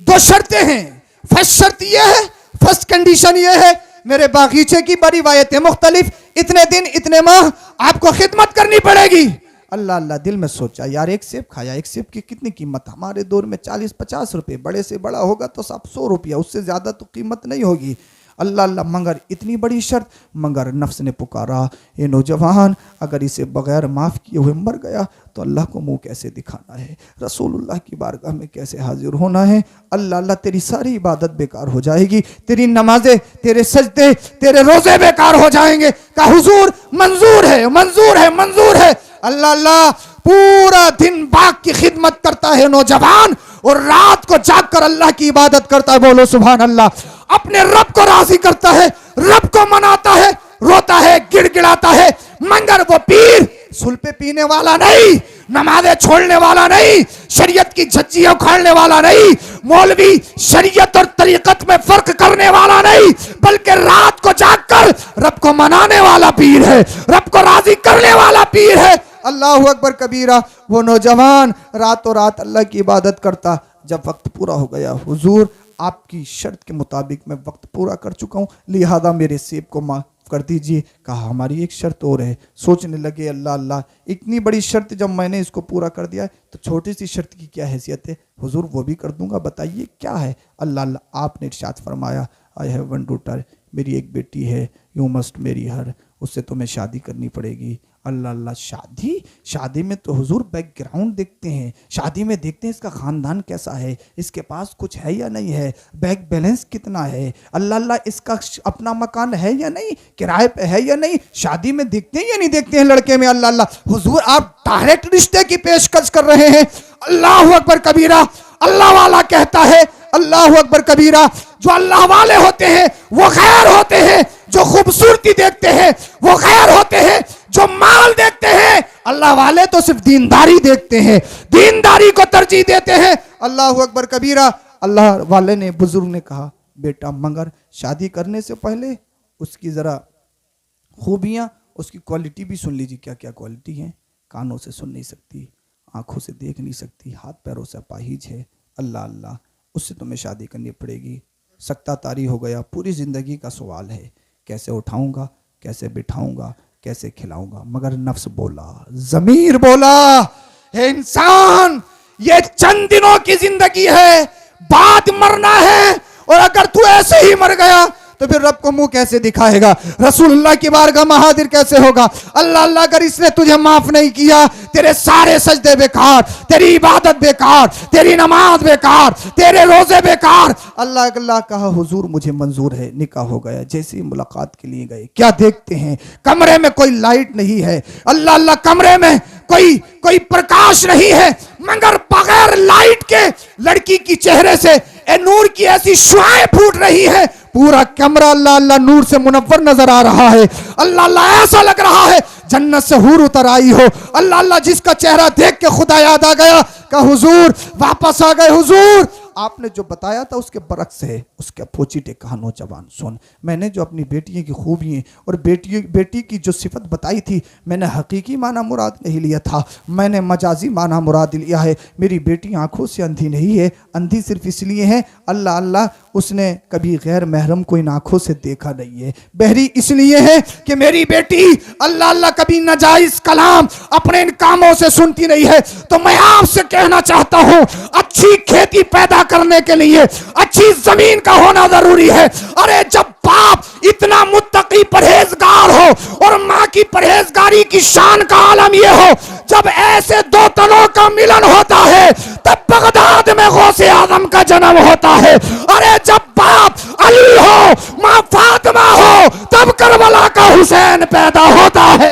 दो शर्तें हैं। फर्स्ट शर्त यह है, फर्स्ट कंडीशन ये है, मेरे बागीचे की बड़ी रिवायतें मुख्तलिफ, इतने दिन इतने माह आपको खिदमत करनी पड़ेगी। अल्लाह अल्लाह दिल में सोचा यार एक सेब खाया, एक सेब की कितनी कीमत? हमारे दौर में 40-50 रुपए, बड़े से बड़ा होगा तो 100 रुपया, उससे ज़्यादा तो कीमत नहीं होगी। अल्लाह अल्लाह, मगर इतनी बड़ी शर्त। मगर नफ्स ने पुकारा, ये नौजवान अगर इसे बगैर माफ़ किए हुए मर गया तो अल्लाह को मुंह कैसे दिखाना है, रसूलुल्लाह की बारगाह में कैसे हाजिर होना है। अल्लाह अल्लाह तेरी सारी इबादत बेकार हो जाएगी, तेरी नमाजें, तेरे सजदे, तेरे रोज़े बेकार हो जाएंगे। का हुजूर मंजूर है, मंजूर है, मंजूर है। अल्लाह अल्लाह पूरा दिन बाग की खिदमत करता है नौजवान, और रात को जागकर अल्लाह की इबादत करता है। बोलो सुभान अल्लाह। अपने रब को राजी करता है, रब को मनाता है, रोता है, गिड़गिड़ाता है, मगर वो पीर सुल्फे पीने वाला नहीं, नमाज़ें छोड़ने वाला नहीं, शरीयत की झज्जियां उखाड़ने वाला नहीं, मौलवी शरीयत और तरीकत में फर्क करने वाला नहीं, बल्कि रात को जागकर रब को मनाने वाला पीर है, रब को राजी करने वाला पीर है। अल्लाह अकबर कबीरा। वो नौजवान रातों रात अल्लाह की इबादत करता। जब वक्त पूरा हो गया, हुजूर आपकी शर्त के मुताबिक मैं वक्त पूरा कर चुका हूँ, लिहाजा मेरे सेब को माफ़ कर दीजिए। कहा हमारी एक शर्त और है। सोचने लगे अल्लाह अल्लाह, इतनी बड़ी शर्त जब मैंने इसको पूरा कर दिया है तो छोटी सी शर्त की क्या हैसियत है? हुजूर वो भी कर दूंगा, बताइए क्या है? अल्लाह अल्लाह, आपने इरशाद फरमाया, आई हैव वन डॉटर, मेरी एक बेटी है, यू मस्ट मेरी हर, उससे तुम्हें शादी करनी पड़ेगी। अल्लाह अल्लाह, शादी? शादी में तो हुजूर बैकग्राउंड देखते हैं, शादी में देखते हैं इसका ख़ानदान कैसा है, इसके पास कुछ है या नहीं है, बैंक बैलेंस कितना है, अल्लाह अल्लाह इसका अपना मकान है या नहीं, किराए पे है या नहीं, शादी में देखते हैं या नहीं देखते हैं लड़के में? अल्लाह अल्लाह, हुजूर आप डायरेक्ट रिश्ते की पेशकश कर रहे हैं। अल्लाह अकबर कबीरा। अल्लाह वाला कहता है, अल्लाह अकबर कबीरा, जो अल्लाह वाले होते हैं वो खैर होते हैं, जो खूबसूरती देखते हैं वो खैर होते हैं, जो माल देखते हैं, अल्लाह वाले तो सिर्फ दीनदारी देखते हैं, दीनदारी को तरजीह देते हैं। अल्लाह अकबर कबीरा। अल्लाह वाले ने, बुजुर्ग ने कहा, बेटा मगर शादी करने से पहले उसकी ज़रा खूबियाँ, उसकी क्वालिटी भी सुन लीजिए। क्या क्या क्वालिटी हैं? कानों से सुन नहीं सकती, आंखों से देख नहीं सकती, हाथ पैरों से अपाहिज है। अल्लाह अल्लाह, उससे तुम्हें शादी करनी पड़ेगी। सकता तारी हो गया, पूरी ज़िंदगी का सवाल है, कैसे उठाऊंगा, कैसे बिठाऊंगा, कैसे खिलाऊंगा। मगर नफ्स बोला, ज़मीर बोला, हे इंसान, ये चंद दिनों की जिंदगी है, बाद मरना है, और अगर तू ऐसे ही मर गया तो फिर रब को मुंह कैसे दिखाएगा, रसूलुल्लाह की बारगाह में हाजिर कैसे होगा? अल्लाह अल्लाह, अगर इसने तुझे माफ नहीं किया, तेरे सारे सजदे बेकार, तेरी इबादत बेकार, तेरी नमाज बेकार, तेरे रोजे बेकार। अल्लाह अल्लाह कहा, हुजूर मुझे मंजूर है। निकाह हो गया। जैसे ही मुलाकात के लिए गए, क्या देखते हैं? कमरे में कोई लाइट नहीं है। अल्लाह अल्लाह, कमरे में कोई प्रकाश नहीं है, मगर बगैर लाइट के लड़की की चेहरे से नूर की ऐसी शुआएं फूट रही है, पूरा कमरा अल्लाह अल्लाह नूर से मुनव्वर नजर आ रहा है। अल्लाह अल्लाह, ऐसा लग रहा है जन्नत से हूर उतर आई हो। अल्लाह अल्लाह, जिसका चेहरा देख के खुदा याद आ गया, का हुजूर वापस आ गए। हुजूर आपने जो बताया था उसके बरक्स है, उसका पोचीटे कहा नौजवान सुन, मैंने जो अपनी बेटियों की खूबियाँ और बेटी की जो सिफत बताई थी, मैंने हकीकी माना मुराद नहीं लिया था, मैंने मजाजी माना मुराद लिया है। मेरी बेटी आंखों से अंधी नहीं है, अंधी सिर्फ इसलिए है अल्लाह अल्लाह उसने कभी गैर महरम को इन आंखों से देखा नहीं है। बहरी इसलिए है कि मेरी बेटी अल्लाह अल्लाह कभी नाजायज कलाम अपने इन कामों से सुनती नहीं है। तो मैं आपसे कहना चाहता हूं, अच्छी खेती पैदा करने के लिए अच्छी जमीन का होना जरूरी है। अरे जब बाप इतना मुत्तकी परहेजगार हो और माँ की परहेजगारी की शान का आलम यह हो, जब ऐसे दो तनों का मिलन होता है तब बगदाद में गौसे आजम का जन्म होता है। अरे जब बाप अली हो माँ फातिमा हो तब करबला का हुसैन पैदा होता है।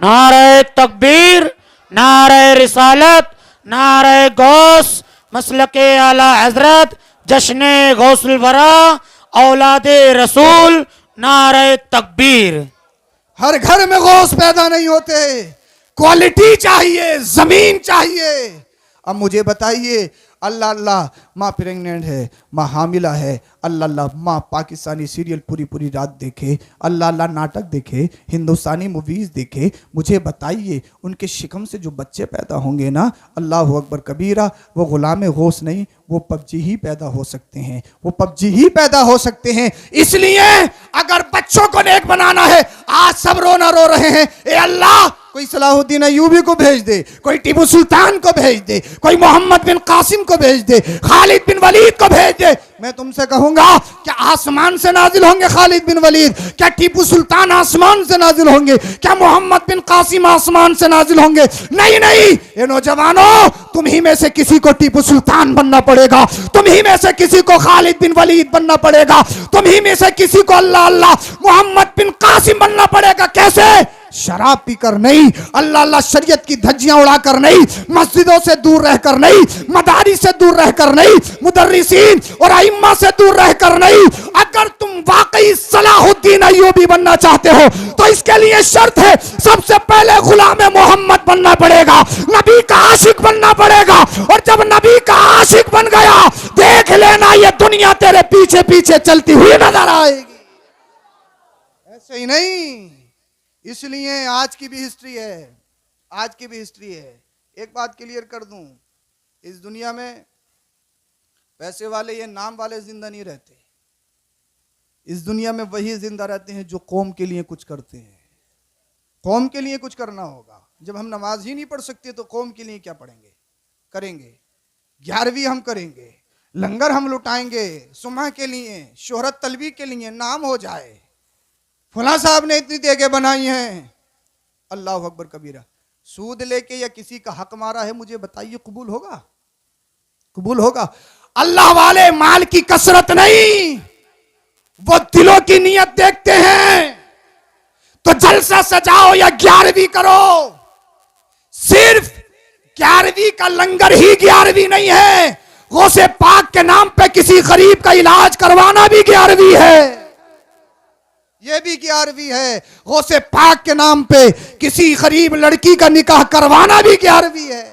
नारे तकबीर, नारे रिसालत, नारे गौस, मसलके आला हजरत, जश्ने गौसुल वरा, औलादे रसूल, नारे तकबीर। हर घर में गौस पैदा नहीं होते, क्वालिटी चाहिए, जमीन चाहिए। अब मुझे बताइए, अल्लाह अल्लाह माँ प्रेग्नेंट है, माँ हामिला है, अल्लाह अल्लाह माँ पाकिस्तानी सीरियल पूरी पूरी रात देखे, अल्लाह अल्लाह नाटक देखे, हिंदुस्तानी मूवीज़ देखे, मुझे बताइए उनके शिकम से जो बच्चे पैदा होंगे ना, अल्लाह अकबर कबीरा, वो गुलाम गौस नहीं, वो पबजी ही पैदा हो सकते हैं, वो पबजी ही पैदा हो सकते हैं। इसलिए अगर बच्चों को नेक बनाना है, आज सब रोना रो रहे हैं, ए अल्लाह कोई सलाहुद्दीन अय्यूबी को भेज दे, कोई टीपू सुल्तान को भेज दे, कोई मोहम्मद बिन कासिम को भेज दे, खालिद बिन वलीद को भेज दे। मैं तुमसे कहूंगा क्या आसमान से नाजिल होंगे खालिद बिन वलीद? क्या टीपू सुल्तान आसमान से नाजिल होंगे? क्या मोहम्मद बिन कासिम आसमान से नाजिल होंगे? नहीं नहीं, ये नौजवानों, तुम ही में से किसी को टीपू सुल्तान बनना पड़ेगा, तुम ही में से किसी को खालिद बिन वलीद बनना पड़ेगा, तुम ही में से किसी को अल्लाह अल्लाह मोहम्मद बिन कासिम बनना पड़ेगा। कैसे? शराब पीकर नहीं, अल्लाह अल्लाह शरीयत की धज्जियां उड़ाकर नहीं, मस्जिदों से दूर रहकर नहीं, मदारी से दूर रहकर नहीं, मुदर्रिसीन और अइम्मा से दूर रहकर नहीं। अगर तुम वाकई सलाहुद्दीन अय्यूबी बनना चाहते हो तो इसके लिए शर्त है, सबसे पहले गुलाम मोहम्मद बनना पड़ेगा, नबी का आशिक बनना पड़ेगा। और जब नबी का आशिक बन गया, देख लेना ये दुनिया तेरे पीछे पीछे चलती हुई नजर आएगी। ऐसे ही नहीं, इसलिए आज की भी हिस्ट्री है, आज की भी हिस्ट्री है। एक बात क्लियर कर दूं, इस दुनिया में पैसे वाले ये नाम वाले जिंदा नहीं रहते, इस दुनिया में वही जिंदा रहते हैं जो कौम के लिए कुछ करते हैं। कौम के लिए कुछ करना होगा। जब हम नमाज ही नहीं पढ़ सकते तो कौम के लिए क्या पढ़ेंगे? करेंगे 11वीं हम करेंगे, लंगर हम लुटाएंगे, सुमा के लिए, शोहरत तलबी के लिए, नाम हो जाए, फला साहब ने इतनी देगे बनाई हैं, अल्लाह अकबर कबीरा। सूद लेके या किसी का हक मारा है, मुझे बताइए कबूल होगा? कबूल होगा? अल्लाह वाले माल की कसरत नहीं, वो दिलों की नियत देखते हैं। तो जलसा सजाओ या 11वीं करो, सिर्फ 11वीं का लंगर ही 11वीं नहीं है, गौसे पाक के नाम पे किसी गरीब का इलाज करवाना भी 11वीं है, ये भी 11वीं है। गौसे पाक के नाम पे किसी गरीब लड़की का निकाह करवाना भी 11वीं है।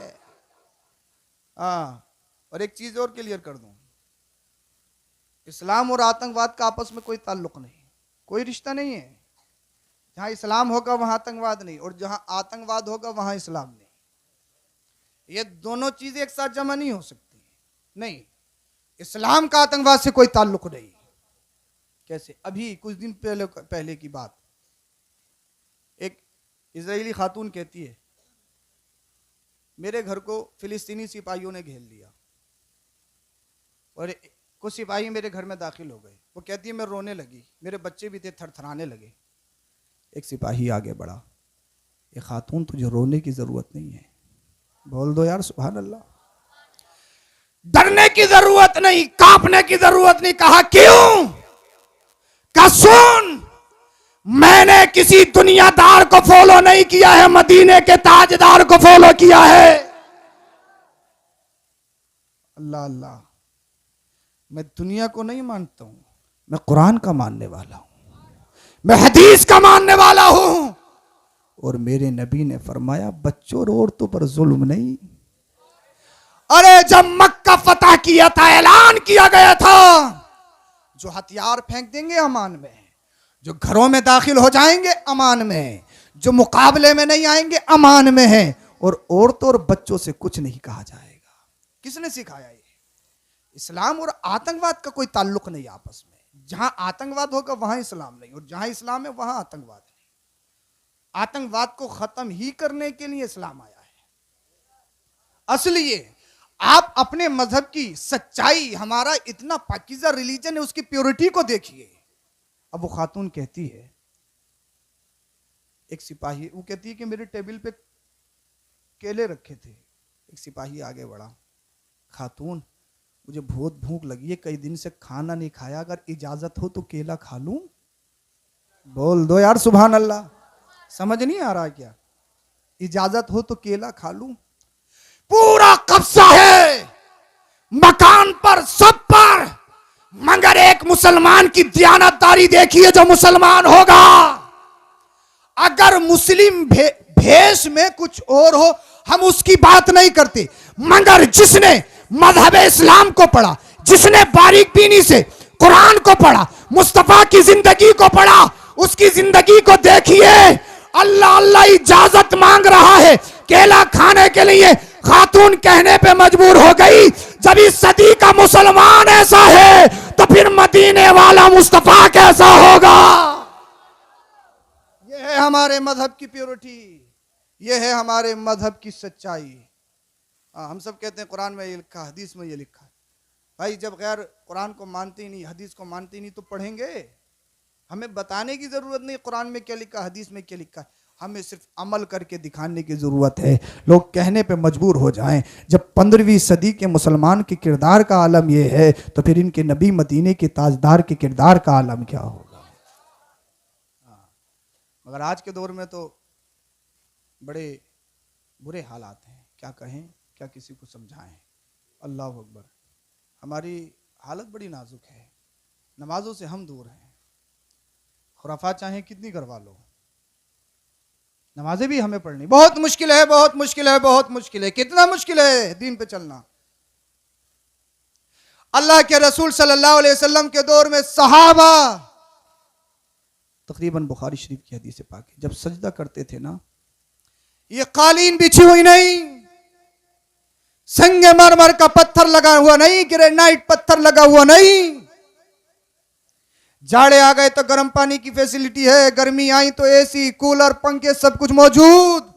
हाँ, और एक चीज और क्लियर कर दूं, इस्लाम और आतंकवाद का आपस में कोई ताल्लुक नहीं, कोई रिश्ता नहीं है। जहां इस्लाम होगा वहां आतंकवाद नहीं, और जहां आतंकवाद होगा वहां इस्लाम नहीं। ये दोनों चीजें एक साथ जमा नहीं हो सकती। नहीं, इस्लाम का आतंकवाद से कोई ताल्लुक नहीं। कैसे? अभी कुछ दिन पहले की बात, एक इजरायली खातून कहती है मेरे घर को फिलिस्तीनी सिपाहियों ने घेर लिया और कुछ सिपाही मेरे घर में दाखिल हो गए। वो कहती है मैं रोने लगी, मेरे बच्चे भी थे, थरथराने लगे। एक सिपाही आगे बढ़ा, ये खातून तुझे रोने की जरूरत नहीं है, बोल दो यार सुभान अल्लाह, डरने की जरूरत नहीं, कांपने की जरूरत नहीं। कहा क्यों? का सुन, मैंने किसी दुनियादार को फॉलो नहीं किया है, मदीने के ताजदार को फॉलो किया है। अल्लाह अल्लाह, मैं दुनिया को नहीं मानता हूं, मैं कुरान का मानने वाला हूं, मैं हदीस का मानने वाला हूं। और मेरे नबी ने फरमाया बच्चों और औरतों पर जुल्म नहीं। अरे जब मक्का फतह किया था, ऐलान किया गया था जो हथियार फेंक देंगे अमान में है, जो घरों में दाखिल हो जाएंगे अमान में है, जो मुकाबले में नहीं आएंगे अमान में है, और औरतों और बच्चों से कुछ नहीं कहा जाएगा। किसने सिखाया ये? इस्लाम और आतंकवाद का कोई ताल्लुक नहीं आपस में। जहां आतंकवाद होगा वहां इस्लाम नहीं, और जहां इस्लाम है वहां आतंकवाद नहीं। आतंकवाद को खत्म ही करने के लिए इस्लाम आया है। असली ये आप अपने मजहब की सच्चाई, हमारा इतना पाकीज़ा रिलीजन है, उसकी प्योरिटी को देखिए। अब वो खातून कहती है, एक सिपाही, वो कहती है कि मेरे टेबल पे केले रखे थे। एक सिपाही आगे बढ़ा, खातून मुझे बहुत भूख लगी है, कई दिन से खाना नहीं खाया, अगर इजाजत हो तो केला खा लूं? बोल दो यार सुभान अल्लाह। समझ नहीं आ रहा क्या? इजाजत हो तो केला खा लूं? पूरा कब्जा है मकान पर, सब पर, मगर एक मुसलमान की दयानतदारी देखिए जो मुसलमान होगा। अगर मुस्लिम भेष में कुछ और हो हम उसकी बात नहीं करते, मगर जिसने मजहब इस्लाम को पढ़ा, जिसने बारीक बीनी से कुरान को पढ़ा, मुस्तफा की जिंदगी को पढ़ा, उसकी जिंदगी को देखिए। अल्लाह अल्लाह इजाजत मांग रहा है केला खाने के लिए, खातून कहने पे मजबूर हो गई। जब इस सदी का मुसलमान ऐसा है तो फिर मदीने वाला मुस्तफा कैसा होगा? यह है हमारे मजहब की प्योरिटी, यह है हमारे मजहब की सच्चाई। हम सब कहते हैं कुरान में ये लिखा, हदीस में ये लिखा। भाई जब गैर कुरान को मानते ही नहीं, हदीस को मानते ही नहीं, तो पढ़ेंगे? हमें बताने की जरूरत नहीं कुरान में क्या लिखा, हदीस में क्या लिखा, हमें सिर्फ अमल करके दिखाने की जरूरत है। लोग कहने पे मजबूर हो जाएं। जब 15वीं सदी के मुसलमान के किरदार का आलम यह है, तो फिर इनके नबी मदीने के ताजदार के किरदार का आलम क्या होगा? मगर आज के दौर में तो बड़े बुरे हालात हैं, क्या कहें, क्या किसी को समझाएं। अल्लाह अकबर। हमारी हालत बड़ी नाजुक है, नमाजों से हम दूर हैं। खुराफात चाहे कितनी करवा लो, नमाजें भी हमें पढ़नी बहुत मुश्किल है, बहुत मुश्किल है, बहुत मुश्किल है। कितना मुश्किल है दीन पे चलना। अल्लाह के रसूल सल्लल्लाहु अलैहि वसल्लम के दौर में सहाबा, तकरीबन बुखारी शरीफ की हदीस पाक है, जब सजदा करते थे ना, ये कालीन बिछी हुई नहीं, संगे मरमर का पत्थर लगा हुआ नहीं, ग्रेनाइट पत्थर लगा हुआ नहीं। जाड़े आ गए तो गर्म पानी की फैसिलिटी है, गर्मी आई तो एसी, कूलर, पंखे सब कुछ मौजूद,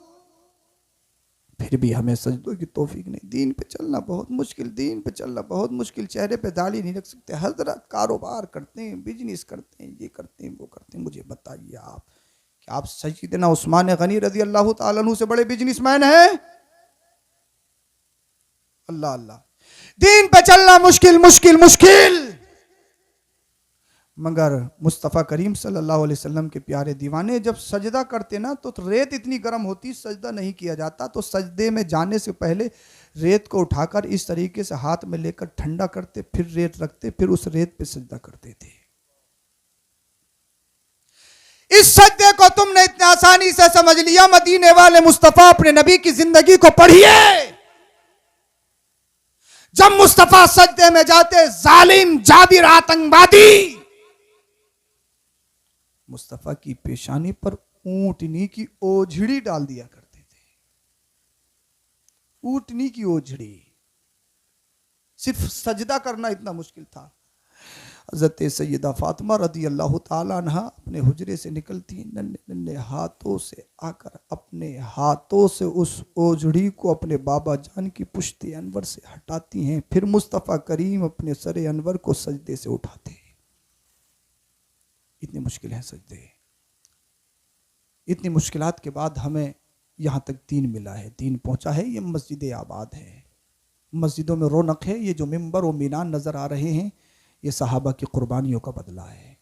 फिर भी हमें सजदों की तौफीक नहीं। दीन पे चलना बहुत मुश्किल, दीन पे चलना बहुत मुश्किल। चेहरे पे दाढ़ी नहीं रख सकते, हजरत कारोबार करते हैं, बिजनेस करते हैं, ये करते हैं, वो करते हैं। मुझे बताइए आप कि आप सैयदना उस्मान गनी रजी अल्लाह तआला अन्हु से बड़े बिजनेसमैन हैं? अल्लाह अल्लाह। दीन पे चलना मुश्किल मुश्किल मुश्किल। मगर मुस्तफ़ा करीम सल्लल्लाहु अलैहि वसल्लम के प्यारे दीवाने जब सजदा करते ना, तो रेत इतनी गर्म होती, सजदा नहीं किया जाता, तो सजदे में जाने से पहले रेत को उठाकर इस तरीके से हाथ में लेकर ठंडा करते, फिर रेत रखते, फिर उस रेत पे सजदा करते थे। इस सजदे को तुमने इतनी आसानी से समझ लिया, मदीने वाले मुस्तफ़ा अपने नबी की जिंदगी को पढ़िए। जब मुस्तफ़ा सजदे में जाते, जालिम, जाबिर, आतंकवादी मुस्तफ़ा की पेशानी पर ऊंटनी की ओझड़ी डाल दिया करते थे। ऊंटनी की ओझड़ी, सिर्फ सजदा करना इतना मुश्किल था। हज़रत सैयदा फातिमा रज़ी अल्लाह ताला अन्हा अपने हुजरे से निकलती, नन्हे नन्हे हाथों से आकर अपने हाथों से उस ओझड़ी को अपने बाबा जान की पुश्ते अनवर से हटाती हैं, फिर मुस्तफ़ा करीम अपने सरे अनवर को सजदे से उठाते हैं। इतनी मुश्किल है सजदे। इतनी मुश्किलात के बाद हमें यहाँ तक दीन मिला है, दीन पहुँचा है। ये मस्जिद आबाद है, मस्जिदों में रौनक है। ये जो मिंबर और मीनान नजर आ रहे हैं, ये सहाबा की कुर्बानियों का बदला है।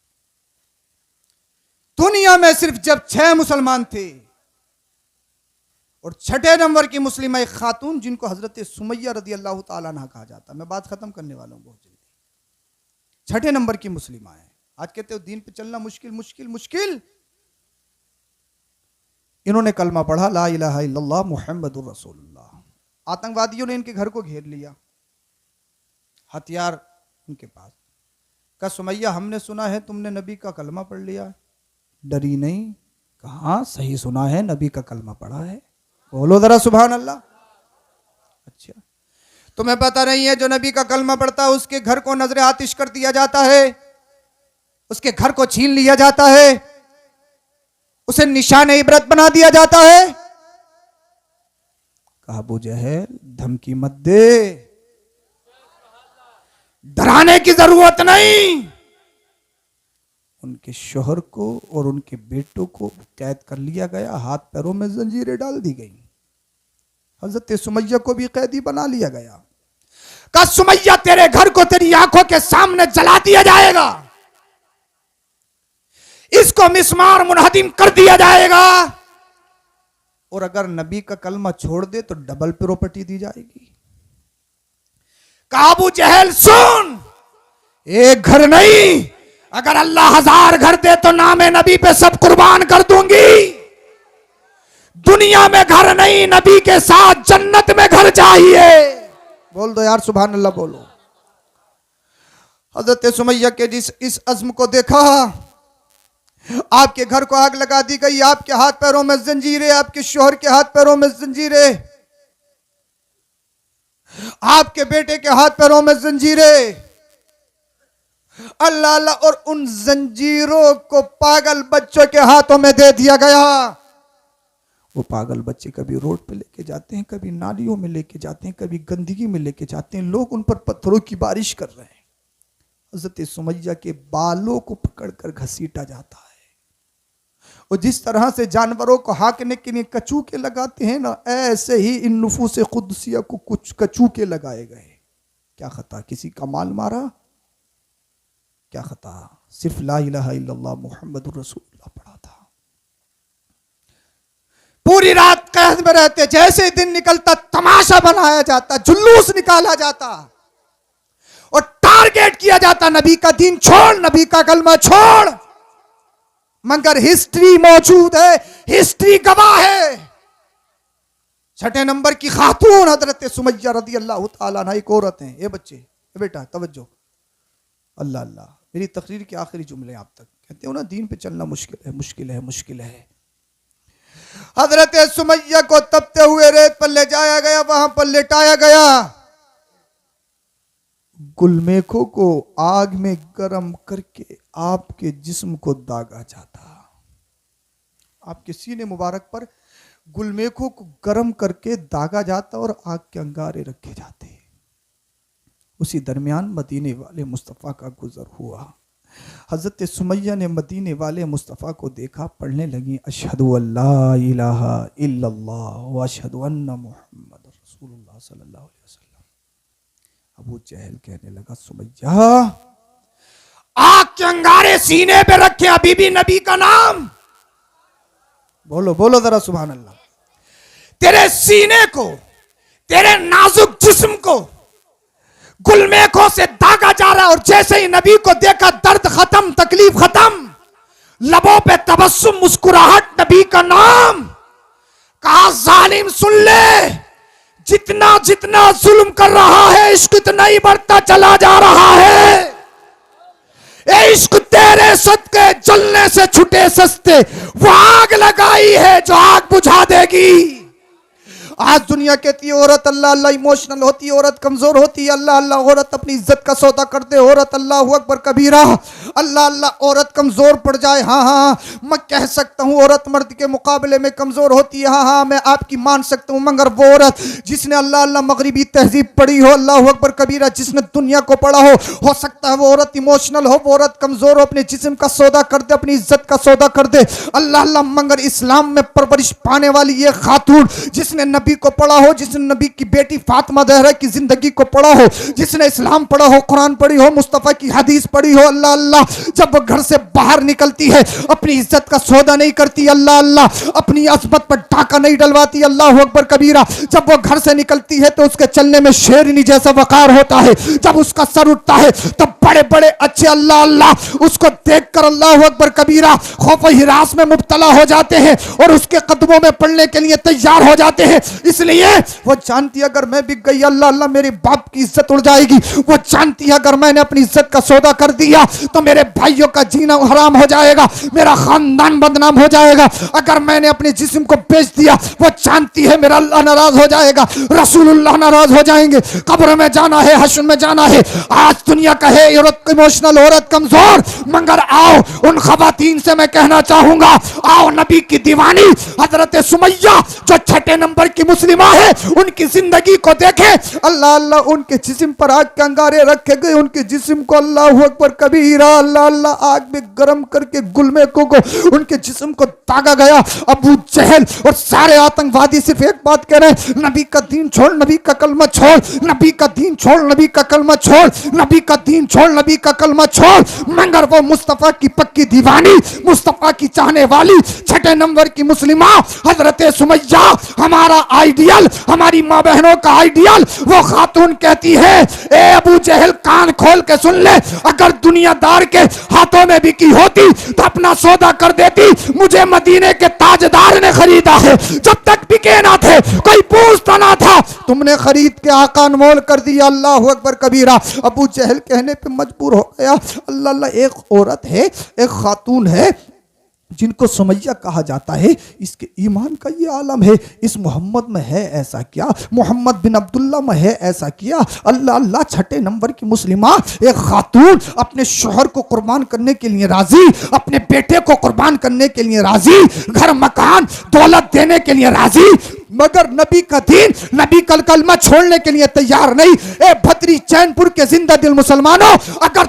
दुनिया में सिर्फ जब 6 मुसलमान थे, और 6ठे नंबर की मुस्लिमा एक खातून जिनको हजरत सुमैया रदी अल्लाह ताला अन्हा कहा जाता। मैं बात खत्म करने वाला हूं बहुत जल्दी। 6ठे नंबर की मुस्लिमा है। आज कहते हो दीन पे चलना मुश्किल मुश्किल मुश्किल। इन्होंने कलमा पढ़ा, ला इलाहा इल्लल्लाह मुहम्मदुर रसूलुल्लाह। आतंकवादियों ने इनके घर को घेर लिया, हथियार उनके पास। कहा सुमैया हमने सुना है तुमने नबी का कलमा पढ़ लिया। डरी नहीं, कहा सही सुना है, नबी का कलमा पढ़ा है। बोलो जरा सुभान अल्लाह। अच्छा, तुम्हें पता नहीं है जो नबी का कलमा पढ़ता है उसके घर को नजरे आतिश कर दिया जाता है, उसके घर को छीन लिया जाता है, उसे निशान इबरत बना दिया जाता है। कहा अबू जहल धमकी मत दे, डराने की जरूरत नहीं। उनके शोहर को और उनके बेटों को कैद कर लिया गया, हाथ पैरों में जंजीरें डाल दी गई। हजरत सुमैया को भी कैदी बना लिया गया। कहा सुमैया तेरे घर को तेरी आंखों के सामने जला दिया जाएगा, इसको मिस्मार मुनहदिम कर दिया जाएगा, और अगर नबी का कलमा छोड़ दे तो डबल प्रॉपर्टी दी जाएगी। कहा अबू जहल सुन, एक घर नहीं, अगर अल्लाह 1000 घर दे तो नामे नबी पे सब कुर्बान कर दूंगी। दुनिया में घर नहीं, नबी के साथ जन्नत में घर चाहिए। बोल दो यार सुभान अल्लाह बोलो। हजरत सुमैया के जिस इस अज़्म को देखा, आपके घर को आग लगा दी गई, आपके हाथ पैरों में जंजीरें, आपके शोहर के हाथ पैरों में जंजीरें, आपके बेटे के हाथ पैरों में जंजीरें। अल्लाह अल्लाह, और उन जंजीरों को पागल बच्चों के हाथों में दे दिया गया। वो पागल बच्चे कभी रोड पे लेके जाते हैं, कभी नालियों में लेके जाते हैं, कभी गंदगी में लेके जाते हैं, लोग उन पर पत्थरों की बारिश कर रहे हैं। हज़रत सुमैया के बालों को पकड़कर घसीटा जाता है, और जिस तरह से जानवरों को हांकने के लिए कचूके लगाते हैं ना, ऐसे ही इन नुफूस खुदसिया को कुछ कचूके लगाए गए। क्या खता, किसी का माल मारा, क्या खता, सिर्फ ला इलाहा इल्लल्लाह मुहम्मदुर रसूलुल्लाह पढ़ा था। पूरी रात कैद में रहते, जैसे दिन निकलता तमाशा बनाया जाता, जुलूस निकाला जाता और टारगेट किया जाता, नबी का दीन छोड़, नबी का कलमा छोड़। मगर हिस्ट्री मौजूद है, हिस्ट्री गवाह है। 6 नंबर की खातून हजरत सुमैया रदी अल्लाह ताला अन्हा एक औरत है। ये बच्चे, ये बेटा तवज्जो, अल्लाह अल्लाह, मेरी तकरीर के आखिरी जुमले आप तक। कहते हो ना दीन पे चलना मुश्किल है, मुश्किल है, मुश्किल है। हजरत सुमैया को तपते हुए रेत पर ले जाया गया, वहां पर लेटाया गया। गुलमेखों को आग में गर्म करके आपके जिस्म को दागा जाता, आपके सीने मुबारक पर गुलमेखों को गर्म करके दागा जाता और आग के अंगारे रखे जाते। उसी दरमियान मदीने वाले मुस्तफ़ा का गुजर हुआ। हज़रत सुमैया ने मदीने वाले मुस्तफ़ा को देखा, पढ़ने लगी अशहदु अल्ला इलाहा इल्लल्लाह व अशहदु अन्ना मुहम्मद रसूलुल्लाह सल्लल्लाहु अलैहि वसल्लम। अबू जहल कहने लगा सुमैया आग के अंगारे सीने पे रखे, अभी भी नबी का नाम बोलो, बोलो जरा सुभान अल्लाह। तेरे सीने को, तेरे नाजुक जिस्म को गुलमेखों से दागा जा रहा है, और जैसे ही नबी को देखा दर्द खत्म, तकलीफ खत्म, लबों पे तबस्सुम, मुस्कुराहट, नबी का नाम। कहा जालिम सुन ले, जितना जितना जुल्म कर रहा है इश्क इतना ही बढ़ता चला जा रहा है। ए इश्क तेरे सदके जलने से छुटे सस्ते, वो आग लगाई है जो आग बुझा देगी। आज दुनिया कहती है औरत अल्लाह अल्लाह इमोशनल होती है, औरत कमजोर होती है, अल्लाह अल्लाह औरत अपनी इज्जत का सौदा कर दे, औरत अल्लाह अकबर कबीरा, अल्लाह अल्लाह औरत कमजोर पड़ जाए। हाँ हाँ मैं कह सकता हूँ औरत मर्द के मुकाबले में कमजोर होती है, हाँ हाँ मैं आपकी मान सकता हूँ, मगर वो औरत जिसने अल्लाह अल्लाह मगरिबी तहजीब पढ़ी हो, अल्लाह अकबर कबीरा, जिसने दुनिया को पढ़ा हो सकता है वो औरत इमोशनल हो, वो औरत कमजोर हो, अपने जिस्म का सौदा कर दे, अपनी इज्जत का सौदा कर दे, अल्लाह अल्लाह, मगर इस्लाम में परवरिश पाने वाली ये खातून जिसने नबी को पढ़ा हो, जिसने नबी की बेटी फातिमा ज़हरा की जिंदगी को पढ़ा हो, जिसने इस्लाम पढ़ा हो, कुरान पढ़ी हो, मुस्तफ़ा की हदीस पढ़ी हो, अल्लाह अल्लाह, जब वो घर से बाहर निकलती है अपनी इज्जत का सौदा नहीं करती, अल्लाह अल्लाह, अपनी अज़मत पर डाका नहीं डलवाती, अल्लाह अकबर कबीरा, जब वो घर से निकलती है तो उसके चलने में शेरनी जैसा वकार होता है, जब उसका सर उठता है तब बड़े बड़े अच्छे अल्लाह अल्लाह उसको देखकर अल्लाह अकबर कबीरा खौफ हिरास में मुब्तला हो जाते हैं और उसके कदमों में पड़ने के लिए तैयार हो जाते हैं। इसलिए वो जानती है अगर मैं बिक गई अल्लाह अल्लाह मेरे बाप की इज्जत उड़ जाएगी। वो जानती है अगर मैंने अपनी इज्जत का सौदा कर दिया तो मेरे भाइयों का जीना हराम हो जाएगा, मेरा खानदान बदनाम हो जाएगा। अगर मैंने अपने जिस्म को बेच दिया वो जानती है मेरा अल्लाह नाराज हो जाएगा, रसूलुल्लाह नाराज हो जाएंगे, कब्र में जाना है, हश्र में जाना है। आज दुनिया का है इमोशनल औरत कमजोर, मगर आओ उन खवातीन से मैं कहना चाहूंगा, आओ नबी की दीवानी हजरत सुमैया जो 6 नंबर की मुस्लिमा है उनकी जिंदगी को देखे। अल्लाह अल्लाह उनके जिस्म पर आग के अंगारे रखे गए, उनके जिस्म को अल्लाह अकबर कबीरा अल्लाह अल्लाह आग में गर्म करके गुलमे को उनके जिस्म को दागा गया। अबू जहल और सारे आतंकवादी सिर्फ एक बात कह रहे हैं, नबी का दीन छोड़, नबी का कलमा छोड़, नबी का दीन छोड़, नबी का कलमा छोड़, नबी का दीन छोड़, नबी का कलमा छोड़। मगर वो मुस्तफा की पक्की दीवानी, मुस्तफा की चाहने वाली 6 नंबर की मुस्लिमा हजरत सुमैया हमारा आइडियल, हमारी माँ बहनों का आइडियल। वो खातून कहती है, ए अबू जहल कान खोल के सुन ले, अगर दुनियादार के हाथों में बिकी होती तो अपना सौदा कर देती। मुझे मदीने के ताजदार ने खरीदा है, जब तक बिके ना थे कोई पूछता ना था, तुमने खरीद के आका अनमोल कर दिया। अल्लाह अकबर कबीरा। अबू जहल कहने पे मजबूर हो गया, अल्लाह अल्लाह एक औरत है, एक खातून है जिनको सुमैया कहा जाता है, इसके ईमान का ये आलम है, इस मोहम्मद में है ऐसा क्या, मोहम्मद बिन अब्दुल्ला में है ऐसा क्या। अल्लाह अल्लाह 6 नंबर की मुस्लिमा एक खातून अपने शोहर को कुर्बान करने के लिए राजी, अपने बेटे को कुर्बान करने के लिए राजी, घर मकान दौलत देने के लिए राजी, मगर नबी का दीन, नबी का कलमा छोड़ने के लिए तैयार नहीं। ए भद्री चैनपुर के जिंदा दिल मुसलमानों, अगर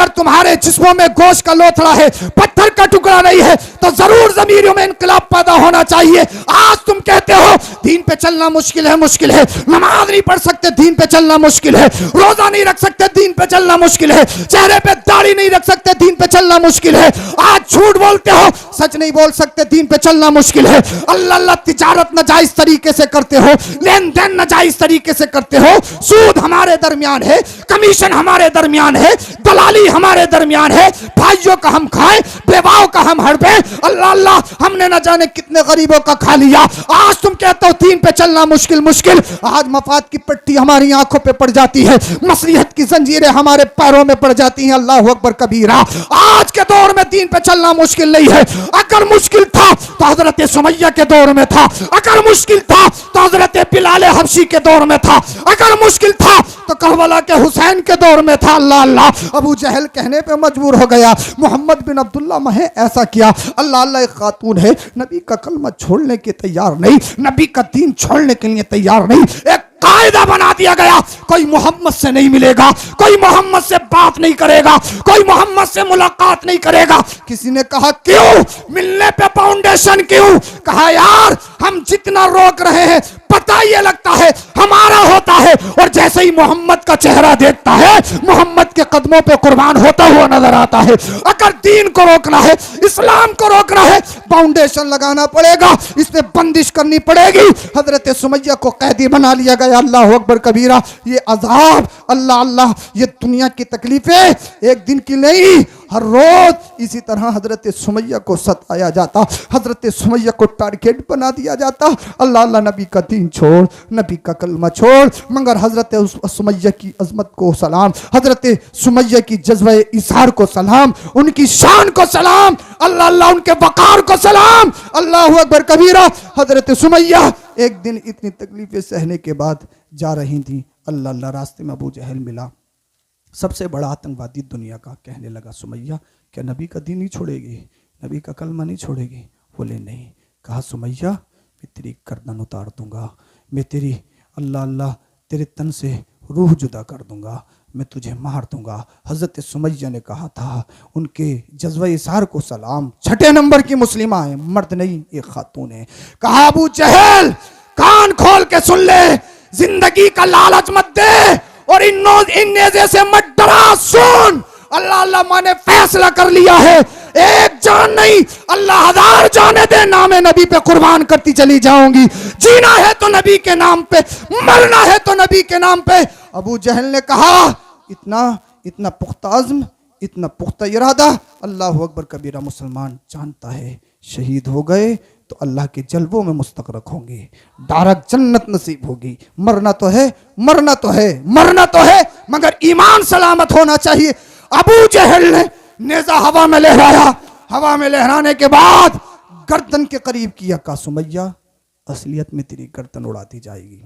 तुम्हारे जिस्मों में गोश्त का लोथड़ा है, पत्थर का टुकड़ा नहीं है, तो जरूर ज़मीरों में इंकलाब पैदा होना चाहिए। आज तुम कहते हो दीन पे चलना मुश्किल है, नमाज नहीं पढ़ सकते, दीन पे चलना मुश्किल है, रोजा नहीं रख सकते, दीन पे चलना मुश्किल है, चेहरे पे दाढ़ी नहीं रख सकते, दीन पे चलना मुश्किल है। आज झूठ बोलते हो, सच नहीं बोल सकते, दीन पे चलना मुश्किल है। अल्लाह अल्लाह तिजारत नाजायज तरीके से करते हो, लेन देन नाजायज तरीके से करते हो, सूद हमारे दरमियान है, कमीशन हमारे दरमियान है, दलाली हमारे दरमियान है, भाइयों का हम खाए, बेवाओं का हम हड़पे। अल्लाह अल्लाह हमने न जाने कितने गरीबों का खा लिया। आज तुम कहते हो दीन पे चलना मुश्किल। आज मफाद की पट्टी हमारी आंखों पे पड़ जाती है, मसलिहत की जंजीरें हमारे पैरों में पड़ जाती हैं। अल्लाह अकबर कबीरा। आज के दौर में दीन पे चलना मुश्किल नहीं है। अगर मुश्किल था तो हजरत सुमैया के दौर में था, अगर मुश्किल था तो हजरत बिलाल हबशी के दौर में था, अगर मुश्किल था तो करबला के हुसैन के दौर में था। अल्लाह अल्लाह अबू जहल कहने पे मजबूर हो गया, मोहम्मद बिन अब्दुल्ला में ऐसा किया। अल्लाह अल्लाह एक खातून है, नबी का कलमा छोड़ने के तैयार नहीं, नबी का दीन छोड़ने के लिए तैयार नहीं। एक कायदा बना दिया गया, कोई मोहम्मद से नहीं मिलेगा, कोई मोहम्मद से बात नहीं करेगा, कोई मोहम्मद से मुलाकात नहीं करेगा। किसी ने कहा क्यों, मिलने पे फाउंडेशन क्यों? कहा यार हम जितना रोक रहे हैं पता ये लगता है हमारा होता है, और जैसे ही मोहम्मद का चेहरा देखता है मोहम्मद के कदमों पे कुर्बान होता हुआ नजर आता है। अगर दीन को रोकना है, इस्लाम को रोकना है, फाउंडेशन लगाना पड़ेगा, इसमें बंदिश करनी पड़ेगी। हजरत सुमैया को कैदी बना लिया गया। अल्लाह अकबर कबीरा। ये अजाब, अल्लाह अल्लाह, ये दुनिया की तकलीफें एक दिन की नहीं, हर रोज इसी तरह हजरत सुमैया को सताया जाता, हजरत सुमैया को टारगेट बना दिया जाता। अल्लाह अल्लाह नबी का दीन छोड़, नबी का कलमा छोड़, मगर हजरत सुमैया की अजमत को सलाम, हजरत सुमैया की जज्बा इज़हार को सलाम, उनकी शान को सलाम, अल्लाह अल्लाह उनके वकार को सलाम। अल्लाह अकबर कबीरा। हजरत सुमैया एक दिन इतनी तकलीफें सहने के बाद जा रही थी, अल्लाह अल्लाह रास्ते में अबू जहल मिला, सबसे बड़ा आतंकवादी दुनिया का। कहने लगा सुमैया क्या नबी का दीन नहीं छोड़ेगी, नबी का कलमा नहीं छोड़ेगी? बोले नहीं। कहा सुमैया मैं तेरी गर्दन उतार दूंगा, मैं तेरी अल्लाह अल्लाह तेरे तन से रूह जुदा कर दूंगा, मैं तुझे मार दूंगा। हजरत सुमैया ने कहा था, उनके जज्बा इज़हार को सलाम। 6 नंबर की मुस्लिमा है, मर्द नहीं एक खातून है। कहा अबू जहल कान खोल के सुन ले, जिंदगी का लालच मत दे और इन नेज़े से मत डरा। सुन, अल्लाह अल्लाह मैंने फैसला कर लिया है, एक जान नहीं अल्लाह 1000 जाने दे, नामे नबी पे कुर्बान करती चली जाऊंगी। जीना है तो नबी के नाम पे, मरना है तो नबी के नाम पे। अबू जहल ने कहा इतना पुख्ता अज़्म, इतना पुख्ता इरादा। अल्लाह अकबर कबीरा। मुसलमान जानता है शहीद हो गए तो अल्लाह के जलवों में मुस्तगरक होंगे, डायरेक्ट जन्नत नसीब होगी। मरना तो है, मरना तो है, मरना तो है, मगर ईमान सलामत होना चाहिए। अबू जहल ने नेजा हवा में लहराया, हवा में लहराने के बाद गर्दन के करीब किया, कहा सुमैया असलियत में तेरी गर्दन उड़ा दी जाएगी,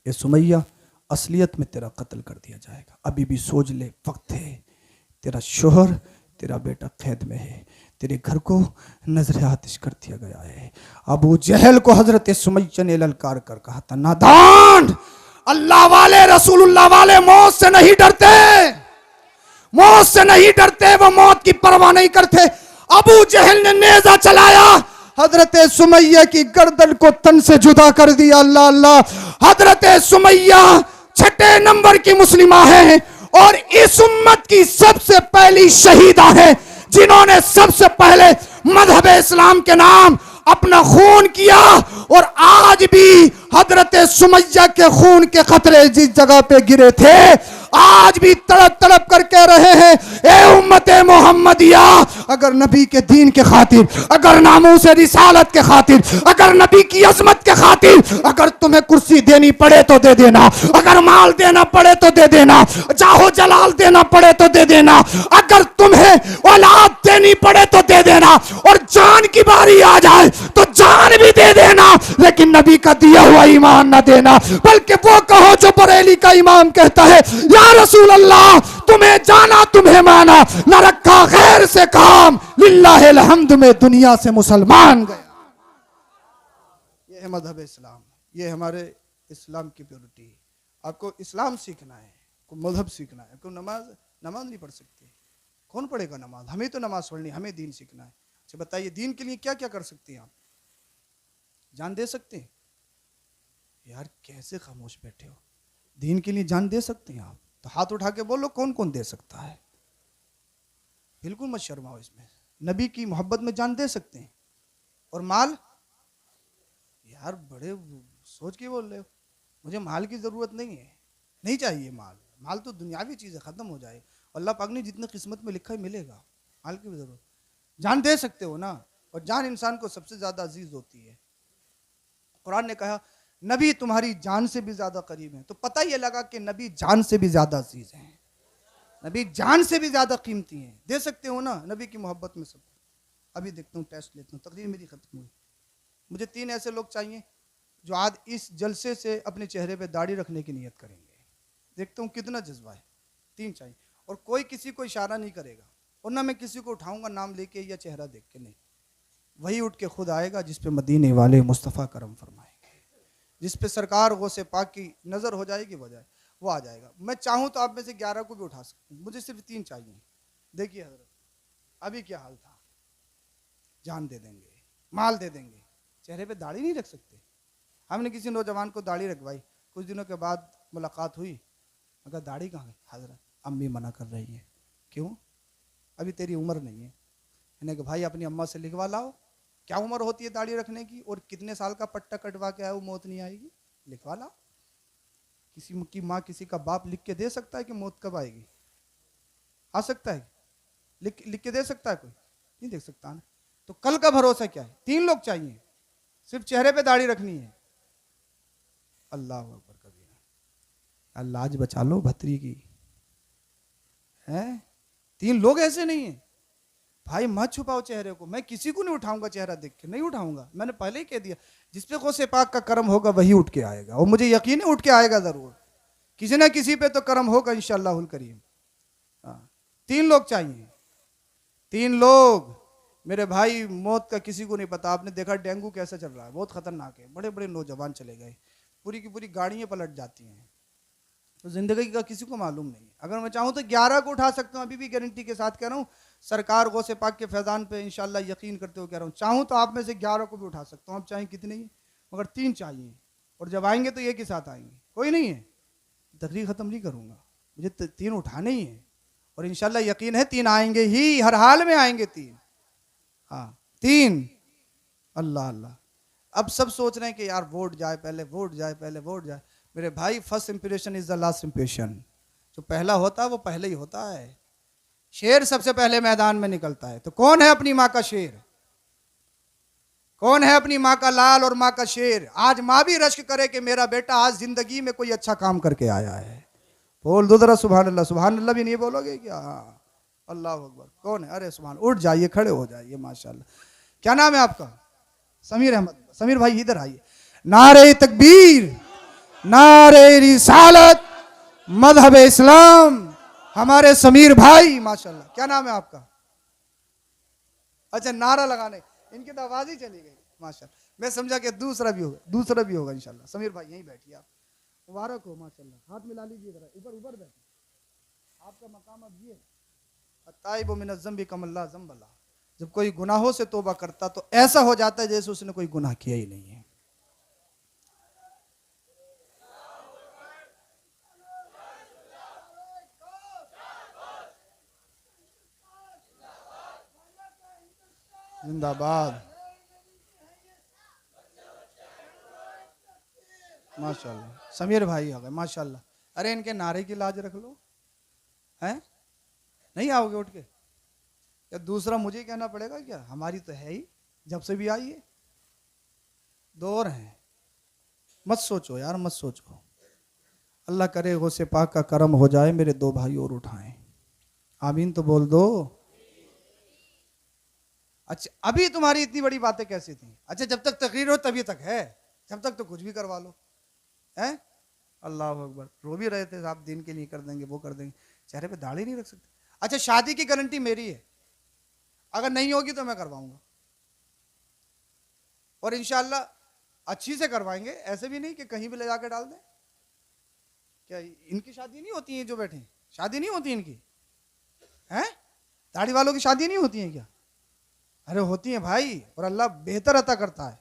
ये सुमैया असलियत में तेरा कत्ल कर दिया जाएगा। अभी भी सोच ले, वक्त है, तेरा शोहर तेरा बेटा कैद में है, तेरे घर को नजर आतिश कर दिया गया है। अबू जहल को हजरत सुमैया ने ललकार कर कहा था, नादान, अल्लाह वाले रसूलुल्लाह वाले मौत से नहीं डरते, मौत से नहीं डरते, वो मौत की परवाह नहीं करते। अबू जहल ने नेजा चलाया, हजरत सुमैया की गर्दन को तन से जुदा कर दिया। अल्लाह अल्लाह, हजरत सुमैया 6 नंबर की मुस्लिमा है और इस उम्मत की सबसे पहली शहीदा है, जिन्होंने सबसे पहले मजहब इस्लाम के नाम अपना खून किया। और आज भी हजरत सुमैया के खून के कतरे जिस जगह पे गिरे थे, आज भी तड़प तड़प कर कह रहे हैं, ए उम्मत मोहम्मदिया, अगर नबी के दीन के खातिर, अगर नामूस रिसालत के खातिर, अगर नबी की अजमत के खातिर, अगर तुम्हें कुर्सी देनी पड़े तो दे देना, अगर माल देना पड़े तो दे देना, जाहो जलाल देना पड़े तो दे देना, अगर तुम्हें औलाद देनी पड़े तो दे देना, और जान की बारी आ जाए तो जान भी दे देना, लेकिन नबी का दिया हुआ ईमान न देना। बल्कि वो कहो जो बरेली का इमाम कहता है, या रसूल अल्लाह, तुम्हें जाना तुम्हें माना, न रखा खैर से काम, लिल्लाहिल हम्द में दुनिया से मुसलमान गया। ये है मजहब इस्लाम, ये हमारे इस्लाम की प्योरिटी। आपको इस्लाम सीखना है, को मजहब सीखना है, को नमाज नहीं पढ़ सकते, कौन पढ़ेगा नमाज? हमें तो नमाज पढ़नी, हमें दीन सीखना है। अच्छा बताइए, दीन के लिए क्या क्या कर सकते हैं आप? जान दे सकते हैं? यार कैसे खामोश बैठे हो? दीन के लिए जान दे सकते हैं आप? तो हाथ उठा के बोलो, कौन कौन दे सकता है? बिल्कुल मत शर्माओ इसमें। नबी की मोहब्बत में जान दे सकते हैं। और माल? यार बड़े सोच के बोल रहे हो, मुझे माल की जरूरत नहीं है, नहीं चाहिए माल, माल तो दुनियावी चीज है, खत्म हो जाए। अल्लाह पाक ने जितने किस्मत में लिखा है मिलेगा, माल की भी जरूरत। जान दे सकते हो ना, और जान इंसान को सबसे ज्यादा अजीज होती है। कुरान ने कहा नबी तुम्हारी जान से भी ज्यादा करीब है, तो पता ही लगा कि नबी जान से भी ज्यादा अजीज हैं, नबी जान से भी ज्यादा कीमती हैं। दे सकते हो ना नबी की मोहब्बत में सब। अभी देखता हूँ, टेस्ट लेता हूँ, तकरीर मेरी खत्म हुई। मुझे 3 ऐसे लोग चाहिए जो आज इस जलसे से अपने चेहरे पे दाढ़ी रखने की नियत करेंगे। देखता हूँ कितना जज्बा है। 3 चाहिए, और कोई किसी को इशारा नहीं करेगा, और ना मैं किसी को उठाऊंगा नाम लेके या चेहरा देख के, नहीं, वही उठ के खुद आएगा जिस पे मदीने वाले मुस्तफ़ा करम फरमाएंगे, जिस पे सरकार गौसे पाक की नज़र हो जाएगी, वो आ जाएगा। मैं चाहूँ तो आप में से 11 को भी उठा सकता हूँ, मुझे सिर्फ 3 चाहिए। देखिए हजरत, अभी क्या हाल था, जान दे देंगे, माल दे देंगे, चेहरे पे दाढ़ी नहीं रख सकते। हमने किसी नौजवान को दाढ़ी रखवाई, कुछ दिनों के बाद मुलाकात हुई, मगर दाढ़ी कहाँ गई? हजरत अम्मी मना कर रही है। क्यों? अभी तेरी उम्र नहीं है। मैंने कहा भाई अपनी अम्मा से लिखवा लाओ, क्या उम्र होती है दाढ़ी रखने की, और कितने साल का पट्टा कटवा के आए वो मौत नहीं आएगी, लिखवा लाओ। किसी की माँ किसी का बाप लिख के दे सकता है कि मौत कब आएगी? आ सकता है? लिख के दे सकता है कोई? नहीं दे सकता ना। तो कल का भरोसा क्या है? 3 लोग चाहिए, सिर्फ चेहरे पे दाढ़ी रखनी है। अल्लाह अकबर कबीरा। अल्लाह आज बचा लो भतरी की है। 3 लोग ऐसे नहीं है भाई, मत छुपाओ चेहरे को। मैं किसी को नहीं उठाऊंगा, चेहरा देख के नहीं उठाऊंगा, मैंने पहले ही कह दिया। जिस पे गौसे पाक का करम होगा वही उठ के आएगा, और मुझे यकीन है उठ के आएगा जरूर, किसी ना किसी पे तो करम होगा इंशाअल्लाहुल करीम। 3 लोग चाहिए, 3 लोग। मेरे भाई मौत का किसी को नहीं पता। आपने देखा डेंगू कैसा चल रहा है, बहुत खतरनाक है। बड़े बड़े नौजवान चले गए, पूरी की पूरी गाड़ियां पलट जाती हैं। तो जिंदगी का किसी को मालूम नहीं। अगर मैं चाहूँ तो 11 को उठा सकता हूँ, अभी भी गारंटी के साथ कह रहा हूँ, सरकार गौसे पाक के फैजान पे इंशाल्लाह यकीन करते हुए कह रहा हूँ। चाहूँ तो आप में से 11 को भी उठा सकता हूँ। आप चाहें कितने ही, मगर 3 चाहिए, और जब आएंगे तो एक ही साथ आएंगे, कोई नहीं है। तकरीर ख़त्म नहीं करूँगा, मुझे 3 उठाने ही है, और इंशाल्लाह यकीन है 3 आएंगे ही, हर हाल में आएंगे 3। हाँ 3। अल्लाह अल्लाह। अब सब सोच रहे हैं कि यार वोट जाए पहले, वोट जाए पहले, वोट जाए। मेरे भाई first impression is the last impression. जो पहला होता है वो पहले ही होता है। शेर सबसे पहले मैदान में निकलता है, तो कौन है अपनी माँ का शेर? कौन है अपनी माँ का लाल और माँ का शेर? आज माँ भी रश्क करे कि मेरा बेटा आज जिंदगी में कोई अच्छा काम करके आया है। बोल दो जरा सुभान अल्लाह। सुभान अल्लाह भी नहीं बोलोगे क्या? हाँ, अल्लाह अकबर। कौन है? अरे सुभान, उठ जाइए, खड़े हो जाइए, माशाल्लाह। क्या नाम है आपका? समीर अहमद। समीर भाई इधर आइए। नारे तकबीर, नारे रिसालत, मजहब इस्लाम, हमारे समीर भाई माशाल्लाह। क्या नाम है आपका? अच्छा, नारा लगाने, इनकी तो आवाज ही चली गई माशाल्लाह। मैं समझा कि दूसरा भी होगा इंशाल्लाह। समीर भाई यहीं बैठिए आप, मुबारक हो माशाल्लाह। हाथ मिला लीजिए जरा, ऊपर बैठिए। आपका मकाम अब ये ताइब मिन ज़म्बि कमल्ला ज़म्बला। जब कोई गुनाहों से तौबा करता तो ऐसा हो जाता है जैसे उसने कोई गुनाह किया ही नहीं है। जिंदाबाद माशाल्लाह। समीर भाई आ गए माशाल्लाह। अरे इनके नारे की लाज रख लो, हैं? नहीं आओगे उठ के? या दूसरा मुझे कहना पड़ेगा क्या? हमारी तो है ही, जब से भी आई है। दो और हैं, मत सोचो यार, मत सोचो। अल्लाह करे गौसे पाक का करम हो जाए, मेरे दो भाई और उठाएं। आमीन तो बोल दो। अच्छा, अभी तुम्हारी इतनी बड़ी बातें कैसी थी? अच्छा, जब तक तकरीर हो तभी तक है, जब तक तो कुछ भी करवा लो, है? अल्लाह अकबर। रो भी रहे थे आप, दिन के लिए कर देंगे, वो कर देंगे, चेहरे पे दाढ़ी नहीं रख सकते। अच्छा, शादी की गारंटी मेरी है, अगर नहीं होगी तो मैं करवाऊंगा, और इंशाल्लाह अच्छी से करवाएंगे। ऐसे भी नहीं कि कहीं भी ले जाकर डाल दें। क्या इनकी शादी नहीं होती है? जो बैठे शादी नहीं होती इनकी, हैं? दाढ़ी वालों की शादी नहीं होती है क्या? अरे होती है भाई, और अल्लाह बेहतर अता करता है।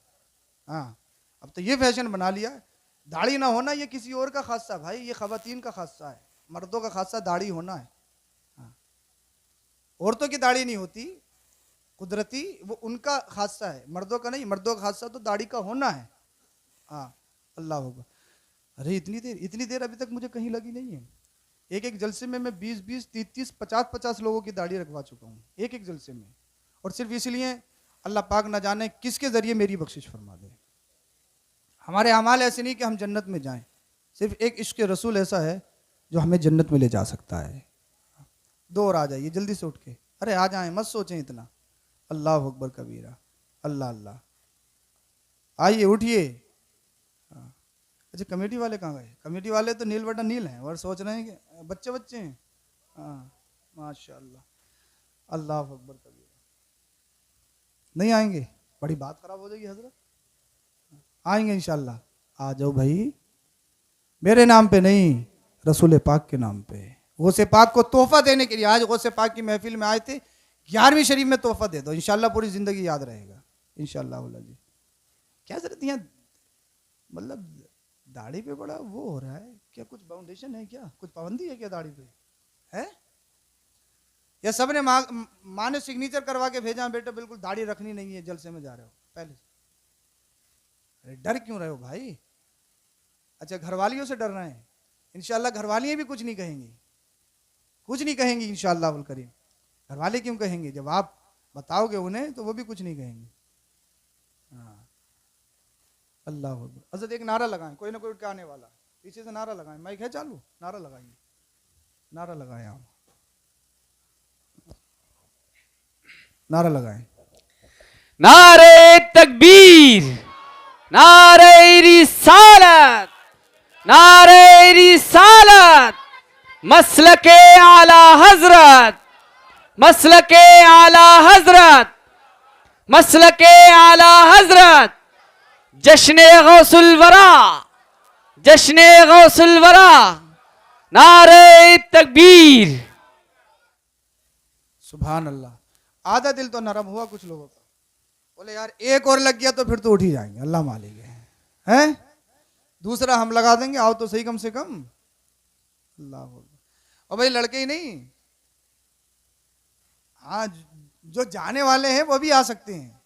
हाँ, अब तो ये फैशन बना लिया है, दाढ़ी ना होना ये किसी और का खासा भाई, ये खवातीन का खासा है। मर्दों का खासा दाढ़ी होना है। हाँ, औरतों की दाढ़ी नहीं होती, कुदरती, वो उनका खासा है, मर्दों का नहीं। मर्दों का खासा तो दाढ़ी का होना है। हाँ, अल्लाह होगा। अरे इतनी देर अभी तक मुझे कहीं लगी नहीं है। एक एक जलसे में मैं 20-20, 30-30, 50-50 लोगों की दाढ़ी रखवा चुका हूँ एक एक जलसे में, और सिर्फ इसलिए अल्लाह पाक न जाने किसके जरिए मेरी बख्शिश फरमा दे। हमारे अमाल ऐसे नहीं कि हम जन्नत में जाएं, सिर्फ एक इश्क रसूल ऐसा है जो हमें जन्नत में ले जा सकता है। दो और आ जाइए जल्दी से उठ के। अरे आ जाएं, मत सोचें इतना। अल्लाह अकबर कबीरा, अल्लाह अल्लाह। आइए उठिए। अच्छा, कमेटी वाले कहाँ गए? कमेटी वाले तो नील बटा नील हैं, और सोच रहे हैं कि बच्चे बच्चे हैं। हाँ माशाल्लाह, अल्लाह अकबर कबीरा। नहीं आएंगे? बड़ी बात खराब हो जाएगी हजरत। आएंगे इंशाल्लाह। आ जाओ भाई, मेरे नाम पे नहीं, रसूल पाक के नाम पे। गौसे पाक को तोहफा देने के लिए आज गौसे पाक की महफिल में आए थे। 11वीं शरीफ में तोहफा दे दो, इंशाल्लाह पूरी जिंदगी याद रहेगा इंशाल्लाह जी। क्या जरूरत है, मतलब दाढ़ी पे बड़ा वो हो रहा है क्या? कुछ बाउंडेशन है क्या? कुछ पाबंदी है क्या दाढ़ी पे? है या सबने माँ ने सिग्नेचर करवा के भेजा, बेटा बिल्कुल दाढ़ी रखनी नहीं है, जलसे में जा रहे हो पहले से? अरे डर क्यों रहे हो भाई? अच्छा, घरवालियों से डर रहे हैं? इंशाल्लाह घरवालियां भी कुछ नहीं कहेंगी, कुछ नहीं कहेंगी इंशाल्लाह उल करीम। घरवाले क्यों कहेंगे? जब आप बताओगे उन्हें तो वो भी कुछ नहीं कहेंगे। हाँ, अल्लाह अकबर। हज़रत एक नारा लगाएं, कोई ना कोई उठ के आने वाला, पीछे से नारा लगाएं। माइक है चालू? नारा लगाइए, नारा लगाएं आप, नारा लगाएं। नारे तकबीर, नारे रिसालत, नारे रिसालत, मसलके आला हजरत, मसलके आला हजरत, मसलके आला हजरत, जश्ने गौसुल वरा, जश्ने गौसुल वरा, नारे तकबीर। सुभान अल्लाह। आधा दिल तो नरम हुआ कुछ लोगों का, बोले यार एक और लग गया तो फिर तो उठ ही जाएंगे, अल्लाह मालिक है। दूसरा हम लगा देंगे, आओ तो सही कम से कम। अल्लाह। और भाई लड़के ही नहीं, हाँ जो जाने वाले हैं वो भी आ सकते हैं,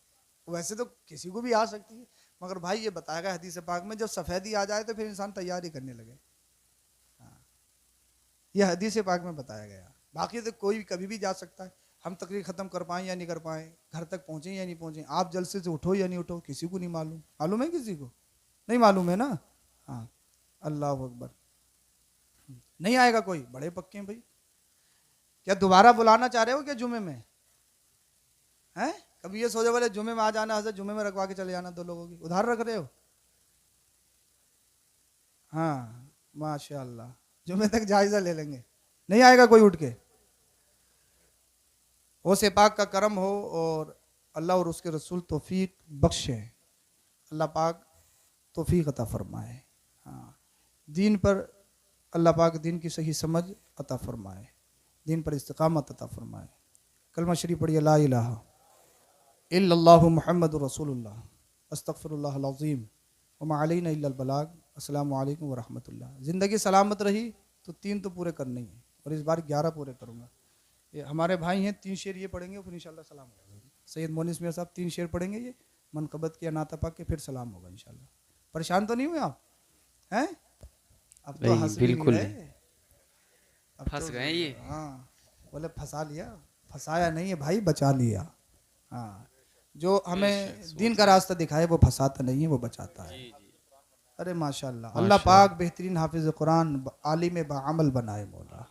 वैसे तो किसी को भी आ सकती है, मगर भाई ये बताया गया हदीस पाक में, जब सफ़ेदी आ जाए तो फिर इंसान तैयारी करने लगे। हाँ, यह हदीस पाक में बताया गया। बाकी तो कोई कभी भी जा सकता है, हम तकरीर ख़त्म कर पाएँ या नहीं कर पाएँ, घर तक पहुँचे या नहीं पहुँचे, आप जलसे से उठो या नहीं उठो, किसी को नहीं मालूम। मालूम है किसी को? नहीं मालूम है ना। हाँ, अल्लाह अकबर। नहीं आएगा कोई, बड़े पक्के हैं भाई। क्या दोबारा बुलाना चाह रहे हो क्या जुमे में? हैं? कभी ये सोचे बोले जुमे में आ जाना, हजरत जुमे में रखवा के चले जाना 2 लोगों की, उधार रख रहे हो? हाँ माशाअल्लाह, जुमे तक जायजा ले लेंगे। नहीं आएगा कोई उठ के। हो से पाक का करम हो और अल्लाह और उसके रसूल तौफीक बख्शे। अल्लाह पाक तौफीक अता फरमाए। हाँ, दीन पर अल्लाह पाक दीन की सही समझ अता फरमाए, दीन पर इस्तिकामत अता फरमाए। कलमा शरीफ पढ़िए, ला इलाहा इल्लल्लाहु मुहम्मदुर रसूलुल्लाह अस्तगफिरुल्लाहल अज़ीम व मा अलैना इल्लल बलाग। अस्सलामु अलैकुम व रहमतुल्लाह। ज़िंदगी सलामत रही तो 3 तो पूरे करने ही हैं, और इस बार 11 पूरे करूँगा। ये हमारे भाई हैं, 3 शेर ये पढ़ेंगे, फिर इंशाल्लाह सलाम होगा। सैयद मोनिस मियां साहब 3 शेर पढ़ेंगे, ये मनकबत किया नाता पाक के, फिर सलाम होगा इंशाल्लाह। परेशान तो नहीं हुए आप? हैं? अब तो नहीं, हंस भी नहीं बिल्कुल रहे। अब फंस तो- गए ये। हाँ, बोले फंसा लिया, फंसाया नहीं है भाई, बचा लिया। हाँ, जो हमें दीन का रास्ता दिखाए वो फंसाता नहीं है, वो बचाता है। अरे माशाल्लाह, अल्लाह पाक बेहतरीन हाफिज कुरान, आलिम बाअमल बनाए मौला।